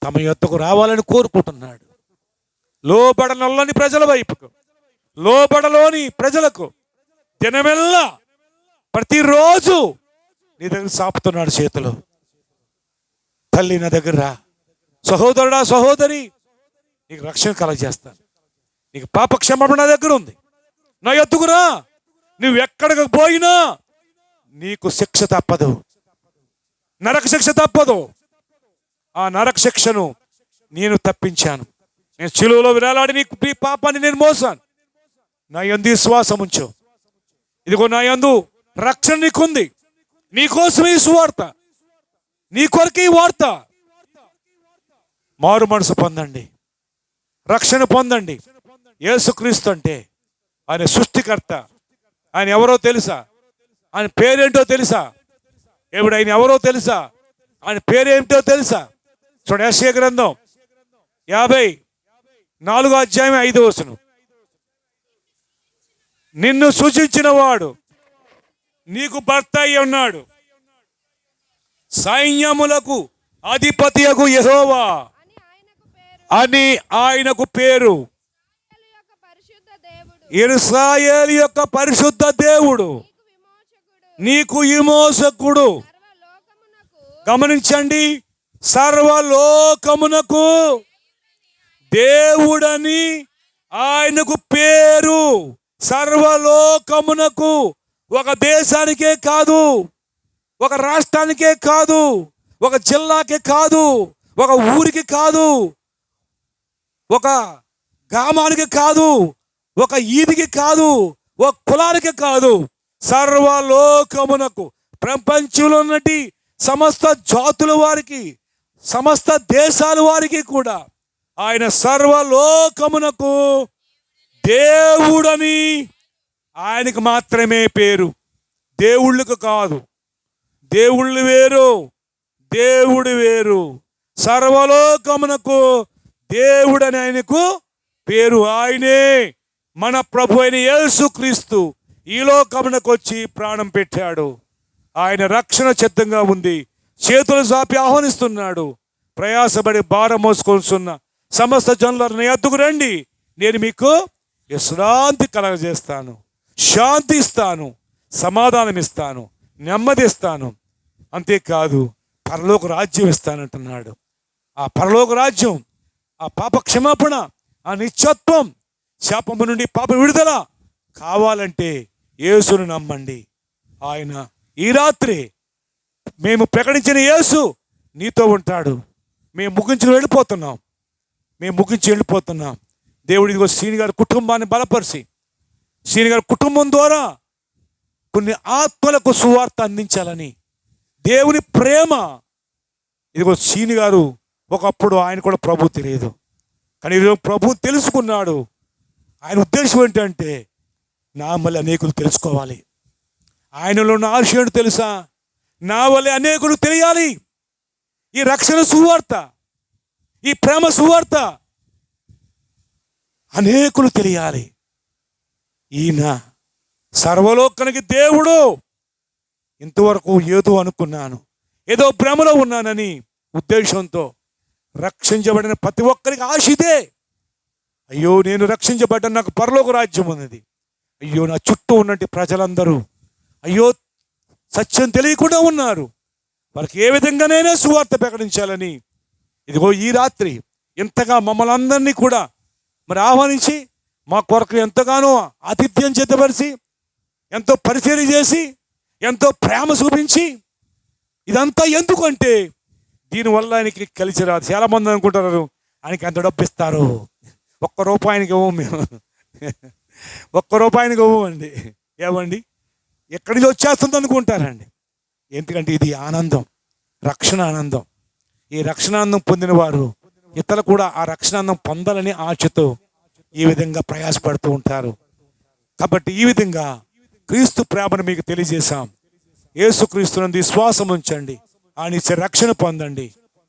S1: తమ యొద్దకు రావాలని కోరుకుంటున్నాడు. లోబడనొల్లని ప్రజల వైపుకు, లోబడలోని ప్రజలకు దినమెల్లా ప్రతిరోజు నీ దగ్గర సాపుతున్నాడు చేతులు. తల్లి నా దగ్గర రా, సహోదరుడా సహోదరి నీకు రక్షణ కలగజేస్తాను, నీకు పాప క్షమాపణ నా దగ్గర ఉంది, నా యొద్దకు రా. నువ్వు ఎక్కడికి పోయినా నీకు శిక్ష తప్పదు, నరక శిక్ష తప్పదు. ఆ నరక శిక్షను నేను తప్పించాను. నేను శిలువలో వేలాడి నీకు నీ పాపాన్ని నేను మోసాను. నా యందు విశ్వాసం ఉంచు. ఇదిగో నా యందు రక్షణ నీకుంది. నీకోసమే ఈ సువార్త, నీ కొరకే ఈ వార్త. మారు మనసు పొందండి, రక్షణ పొందండి. యేసుక్రీస్తు అంటే ఆయన సృష్టికర్త. ఆయన ఎవరో తెలుసా? ఆయన పేరేంటో తెలుసా? ఆయన ఎవరో తెలుసా? ఆయన పేరేంటో తెలుసా? చూడండి, యెషయా గ్రంథం 54:5 నిన్ను సూచించిన వాడు నీకు భర్త అయి ఉన్నాడు, సైన్యములకు అధిపతియగు యెహోవా అని ఆయనకు పేరు. ఇశ్రాయేలు యొక్క పరిశుద్ధ దేవుడు నీకు విమోచకుడు. గమనించండి, సర్వలోకమునకు దేవుడని ఆయనకు పేరు. సర్వలోకమునకు, ఒక దేశానికే కాదు, ఒక రాష్ట్రానికే కాదు, ఒక జిల్లాకే కాదు, ఒక ఊరికి కాదు, ఒక గ్రామానికి కాదు, ఒక ఈదికి కాదు, ఒక కులానికి కాదు, సర్వలోకమునకు, ప్రపంచంలో ఉన్నటి సమస్త జాతుల వారికి, సమస్త దేశాల వారికి కూడా ఆయన సర్వలోకమునకు దేవుడని ఆయనకు మాత్రమే పేరు. దేవుళ్ళకు కాదు. దేవుళ్ళు వేరు, దేవుడు వేరు. సర్వలోకమునకు దేవుడని ఆయనకు పేరు. ఆయనే మన ప్రభు అయిన యేసుక్రీస్తు ఈ లోకమునకు వచ్చి ప్రాణం పెట్టాడు. ఆయన రక్షణ సిద్ధంగా ఉంది. చేతులు చాపి ఆహ్వానిస్తున్నాడు. ప్రయాసపడి భారం మోసుకొస్తున్న సమస్త జనులను నా యొద్దకు రండి, నేను మీకు విశ్రాంతి కలగజేస్తాను, శాంతి ఇస్తాను, సమాధానం ఇస్తాను, నెమ్మది ఇస్తాను. అంతేకాదు పరలోక రాజ్యం ఇస్తానంటున్నాడు. ఆ పరలోక రాజ్యం, ఆ పాప క్షమాపణ, ఆ నిత్యత్వం, శాపము నుండి పాప విడుదల కావాలంటే యేసును నమ్మండి. ఆయన ఈ రాత్రి మేము ప్రకటించిన యేసు నీతో ఉంటాడు. మేము ముగించి వెళ్ళిపోతున్నాం. దేవుడు ఇదిగో శ్రీని గారి కుటుంబాన్ని బలపరిచి, శ్రీని గారి కుటుంబం ద్వారా కొన్ని ఆత్మలకు సువార్త అందించాలని దేవుని ప్రేమ. ఇదిగో శ్రీని గారు ఒకప్పుడు ఆయన కూడా ప్రభు తెలియదు, కానీ ఈరోజు ప్రభు తెలుసుకున్నాడు. ఆయన ఉద్దేశం ఏంటంటే నా వల్ల అనేకులు తెలుసుకోవాలి. ఆయనలో ఉన్న ఆశయం తెలుసా? నా వల్ల అనేకులు తెలియాలి. ఈ రక్షణ సువార్త, ఈ ప్రేమ సువార్త అనేకులు తెలియాలి. ఈయన సర్వలోకానికి దేవుడు. ఇంతవరకు ఏదో అనుకున్నాను, ఏదో భ్రమలో ఉన్నానని ఉద్దేశంతో రక్షించబడిన ప్రతి ఒక్కరికి ఆశ ఇదే. అయ్యో నేను రక్షించబడ్డ, నాకు పరలోక రాజ్యం ఉన్నది. అయ్యో నా చుట్టూ ఉన్నట్టు ప్రజలందరూ అయ్యో సత్యం తెలియకుండా ఉన్నారు, వాళ్ళకి ఏ విధంగానైనా సువార్త ప్రకటించాలని ఇదిగో ఈ రాత్రి ఇంతగా మమ్మల్ని అందరినీ కూడా మరి ఆహ్వానించి మా కొరకు ఎంతగానో ఆతిథ్యం సిద్ధపరిచి, ఎంతో పరిచర్య చేసి, ఎంతో ప్రేమ చూపించి, ఇదంతా ఎందుకంటే దీనివల్ల ఆయనకి కలిసి రాదు. చాలామంది అనుకుంటారు ఆయనకి ఎంత డబ్బు ఇస్తారు, ₹1 ఇవ్వము మేము, ₹1 ఇవ్వమండి. ఏమండి ఎక్కడి నుంచి వచ్చేస్తుంది అనుకుంటారండి. ఎందుకంటే ఇది ఆనందం, రక్షణ ఆనందం. ఈ రక్షణానందం పొందిన వారు ఇతరులు కూడా ఆ రక్షణానందం పొందాలని ఆశతో ఈ విధంగా ప్రయాసపడుతూ ఉంటారు. కాబట్టి ఈ విధంగా క్రీస్తు ప్రేమను మీకు తెలియజేశాం. యేసుక్రీస్తునందు విశ్వాసం ఉంచండి, ఆయన ఇచ్చే రక్షణ పొందండి.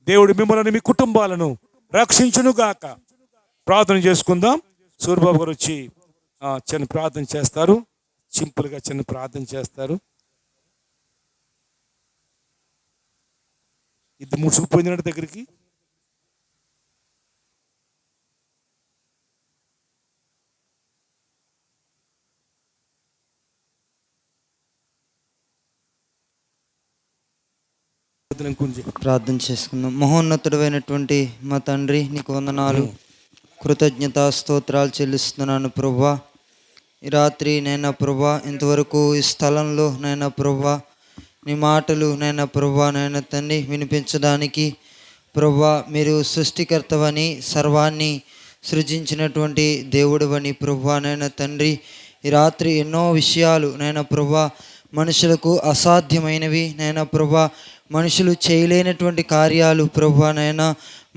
S1: దేవుడు మిమ్మల్ని, మీ కుటుంబాలను రక్షించునుగాక. ప్రార్థన చేసుకుందాం. సూర్యబాబు గారు వచ్చి చిన్న ప్రార్థన చేస్తారు. సింపుల్గా చిన్న ప్రార్థన చేస్తారు. ఇది ముసుగుపోయినట్టు దగ్గరికి
S3: ప్రార్థన చేసుకుందాం. మహోన్నతుడైనటువంటి మా తండ్రి, నీకు వందనాలు, కృతజ్ఞత స్తోత్రాలు చెల్లిస్తున్నాను ప్రభువా. ఈ రాత్రి నైనా ప్రభువా, ఇంతవరకు ఈ స్థలంలో నైనా ప్రభువా నీ మాటలు నైనా ప్రభువా నైనా తండ్రి వినిపించడానికి ప్రభువా, మీరు సృష్టికర్తవని, సర్వాన్ని సృజించినటువంటి దేవుడువని ప్రభువా నైనా తండ్రి, ఈ రాత్రి ఎన్నో విషయాలు నైనా ప్రభువా మనుషులకు అసాధ్యమైనవి నైనా ప్రభువా, మనుషులు చేయలేనటువంటి కార్యాలు ప్రభువా నైనా,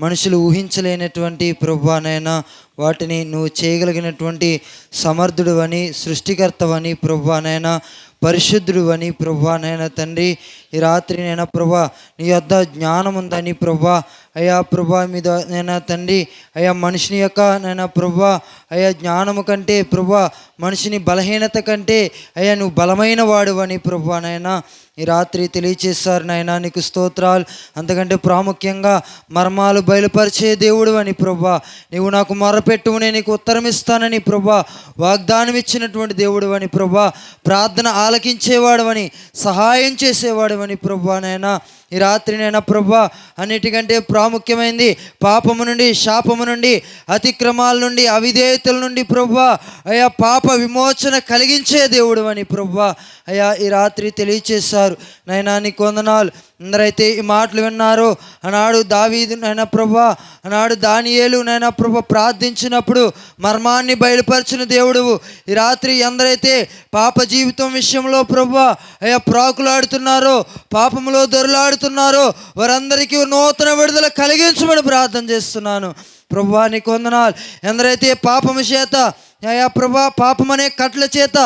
S3: మనుషులు ఊహించలేనటువంటి ప్రభువా నైనా వాటిని నువ్వు చేయగలిగినటువంటి సమర్థుడు అని, సృష్టికర్తవని ప్రభువా నైనా, పరిశుద్ధుడు అని ప్రభువా నైనా తండ్రి, ఈ రాత్రి నైనా ప్రభా నీ యొద్ద జ్ఞానం ఉందని ప్రభా అయ్యా ప్రభా మీద నైనా తండ్రి అయ్యా మనిషిని యొక్క నైనా ప్రభా అయ్యా జ్ఞానము కంటే ప్రభా మనిషిని బలహీనత కంటే అయ్యా నువ్వు బలమైన వాడు అని ప్రభా నాయనా ఈ రాత్రి తెలియచేశారు నాయనా, నీకు స్తోత్రాలు. అంతకంటే ప్రాముఖ్యంగా మర్మాలు బయలుపరిచే దేవుడు అని ప్రభా, నీవు నాకు మొరపెట్టువు నేను నీకు ఉత్తరం ఇస్తానని ప్రభా వాగ్దానం ఇచ్చినటువంటి దేవుడు అని ప్రభా, ప్రార్థన ఆలకించేవాడు అని సహాయం చేసేవాడు అని ప్రభా నాయనా ఈ రాత్రి నైనా ప్రభా అన్నిటికంటే ప్రాముఖ్యమైనది పాపము నుండి, శాపము నుండి, అతిక్రమాల నుండి, అవిధేయతల నుండి ప్రభా అయ్యా పాప విమోచన కలిగించే దేవుడు అని ప్రభా అయ్యా ఈ రాత్రి తెలియచేశారు నైనా. నీకు వందనాలు. అందరైతే ఈ మాటలు విన్నారో ఆనాడు దావీదు నైనా ప్రభా, ఆనాడు దానియేలు నైనా ప్రభా ప్రార్థించినప్పుడు మర్మాన్ని బయలుపరిచిన దేవుడువు. ఈ రాత్రి ఎందరైతే పాప జీవితం విషయంలో ప్రభా అయ్యా ప్రాకులాడుతున్నారో, పాపములో దొరలాడుతున్నారో వారందరికీ నూతన విడుదల కలిగించమని ప్రార్థన చేస్తున్నాను ప్రభా. నీకు వందనాలు. ఎందరైతే పాపము చేత అయ్యా ప్రభా పాపమనే కట్ల చేత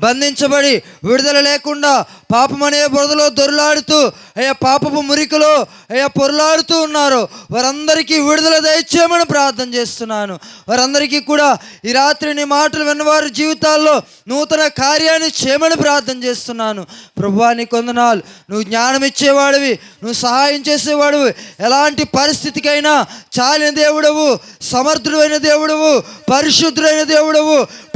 S3: బంధించబడి విడుదల లేకుండా పాపమనే బురదలో దొరలాడుతూ అయ్యా పాపపు మురికలో అయ్యా పొరలాడుతూ ఉన్నారు వారందరికీ విడుదల దయచేయమని ప్రార్థన చేస్తున్నాను. వారందరికీ కూడా ఈ రాత్రి నీ మాటలు విన్నవారి జీవితాల్లో నూతన కార్యాన్ని చేయమని ప్రార్థన చేస్తున్నాను ప్రభువా. నీకు వందనాలు. నువ్వు జ్ఞానం ఇచ్చేవాడివి, నువ్వు సహాయం చేసేవాడివి, ఎలాంటి పరిస్థితికైనా చాలిన దేవుడవు, సమర్థుడైన దేవుడవు, పరిశుద్ధుడైన దేవుడవు,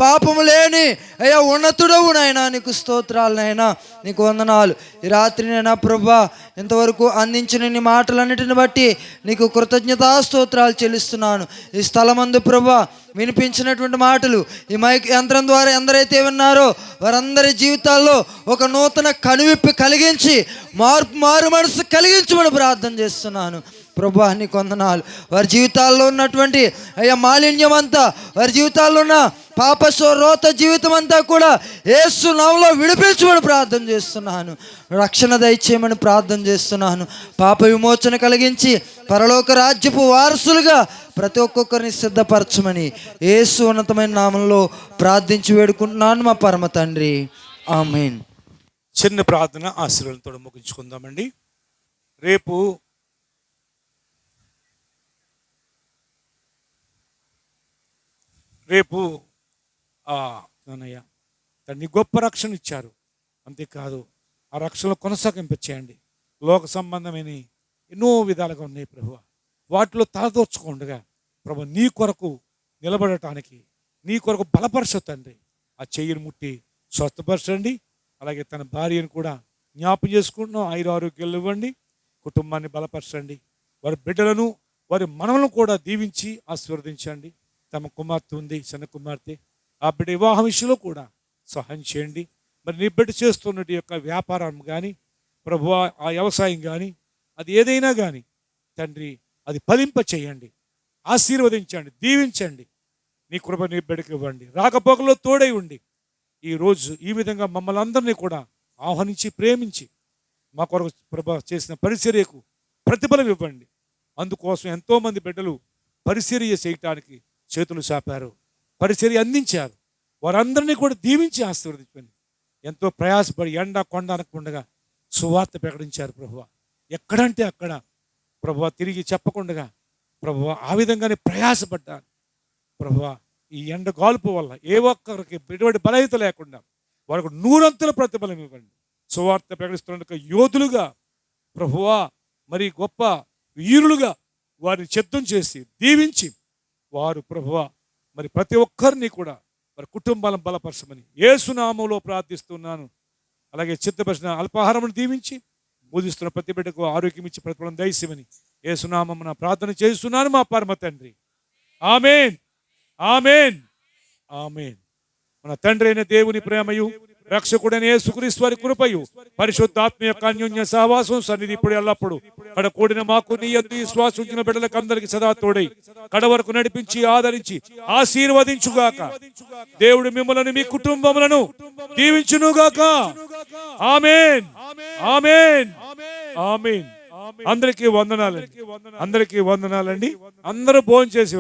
S3: పాపము లేని అయ్యా ఉన్నతుడవు నాయనా. నీకు స్తోత్రాలు నాయనా, నీకు వందనాలు. ఈ రాత్రి నైనా ప్రభా ఇంతవరకు అందించిన నీ మాటలన్నిటిని బట్టి నీకు కృతజ్ఞతా స్తోత్రాలు చెల్లిస్తున్నాను. ఈ స్థలమందు ప్రభా వినిపించినటువంటి మాటలు ఈ మైక్ యంత్రం ద్వారా ఎందరైతే విన్నారో వారందరి జీవితాల్లో ఒక నూతన కనువిప్పి కలిగించి మారు మనసు కలిగించమని ప్రార్థన చేస్తున్నాను ప్రభా. నీకు వందనాలు. వారి జీవితాల్లో ఉన్నటువంటి అయ్యా మాలిన్యం అంతా, వారి జీవితాల్లో ఉన్న పాపస్వరోత జీవితం అంతా కూడా యేసు నామములో విడిపించమని ప్రార్థన చేస్తున్నాను. రక్షణ దయచేయమని ప్రార్థన చేస్తున్నాను. పాప విమోచన కలిగించి పరలోక రాజ్యపు వారసులుగా ప్రతి ఒక్కొక్కరిని సిద్ధపరచమని యేసు ఉన్నతమైన నామంలో ప్రార్థించి వేడుకుంటున్నాను మా పరమ తండ్రి. ఆమేన్.
S1: చిన్న ప్రార్థన ఆశీర్వాదంతో ముగించుకుందామండి. రేపు తండ్రి గొప్ప రక్షణ ఇచ్చారు. అంతేకాదు ఆ రక్షణలో కొనసాగింపచేయండి. లోక సంబంధమైన ఎన్నో విధాలుగా ఉన్నాయి ప్రభువా, వాటిలో తలదోర్చుకుండగా ప్రభు నీ కొరకు నిలబడటానికి, నీ కొరకు బలపరచు తండ్రి. ఆ చెయ్యిని ముట్టి స్వస్థపరచండి. అలాగే తన భార్యను కూడా జ్ఞాపం చేసుకుంటున్నాం, ఆరోగ్యాలు ఇవ్వండి, కుటుంబాన్ని బలపరచండి. వారి బిడ్డలను, వారి మనలను కూడా దీవించి ఆశీర్వదించండి. తమ కుమార్తె ఉంది, చిన్న కుమార్తె, ఆ బిడ్డ వివాహం విషయంలో కూడా సహాయం చేయండి. మరి నీ బిడ్డ చేస్తున్నటి యొక్క వ్యాపారం కానీ ప్రభు, ఆ వ్యవసాయం కానీ, అది ఏదైనా కానీ తండ్రి అది ఫలింప చేయండి, ఆశీర్వదించండి, దీవించండి. నీ కృప నీ బిడ్డకి ఇవ్వండి. రాకపోకలో తోడై ఉండి ఈరోజు ఈ విధంగా మమ్మల్ని అందరినీ కూడా ఆహ్వానించి ప్రేమించి మా కొరకు ప్రభు చేసిన పరిచర్యకు ప్రతిఫలం ఇవ్వండి. అందుకోసం ఎంతోమంది బిడ్డలు పరిచర్య చేయటానికి చేతులు చాపారు, పరిచర్య అందించారు. వారందరినీ కూడా దీవించి ఆశీర్వదించండి. ఎంతో ప్రయాసపడి ఎండ కొండ అనకుండా సువార్త ప్రకటించారు ప్రభువ. ఎక్కడంటే అక్కడ ప్రభువ తిరిగి చెప్పకుండా ప్రభువ ఆ విధంగానే ప్రయాసపడ్డారు ప్రభువ. ఈ ఎండ గాల్పు వల్ల ఏ ఒక్కరికి ఎటువంటి బలహీత లేకుండా వారికి 100 ప్రతిఫలం ఇవ్వండి. సువార్త ప్రకటిస్తున్న యోధులుగా ప్రభువా, మరి గొప్ప వీరులుగా వారిని సిద్ధం చేసి దీవించి వారు ప్రభువా మరి ప్రతి ఒక్కరిని కూడా వారి కుటుంబాలను బలపరచమని యేసు నామములో ప్రార్థిస్తున్నాను. అలాగే సిద్ధపరిచిన అల్పాహారమును దీవించి బోధిస్తున్న ప్రతి బిడ్డకు ఆరోగ్యం ఇచ్చి ప్రతిఫలం దయచేయమని యేసు నామమున ప్రార్థన చేస్తున్నాను మా పరమ తండ్రి. ఆమేన్, ఆమేన్, ఆమేన్. మన తండ్రి అయిన దేవుని ప్రేమయు, రక్షకుడైన యేసుక్రీస్తు వారి కృపయు, పరిశుద్ధాత్మ యొక్క అన్యోన్య సహవాసం సన్నిధి ఇప్పుడు ఎల్లప్పుడు కడ కూడిన మాకు నీ యందు విశ్వాసం ఉంచిన బిడ్డలకు అందరికి సదా తోడై కడ వరకు నడిపించి ఆదరించి ఆశీర్వదించుగాక. దేవుడు మిమ్మల్ని మీ కుటుంబములను దీవించునుగాక. ఆమేన్, ఆమేన్, ఆమేన్. అందరికీ వందనాలండి, అందరికీ వందనాలండి. అందరూ భోజనం చేసి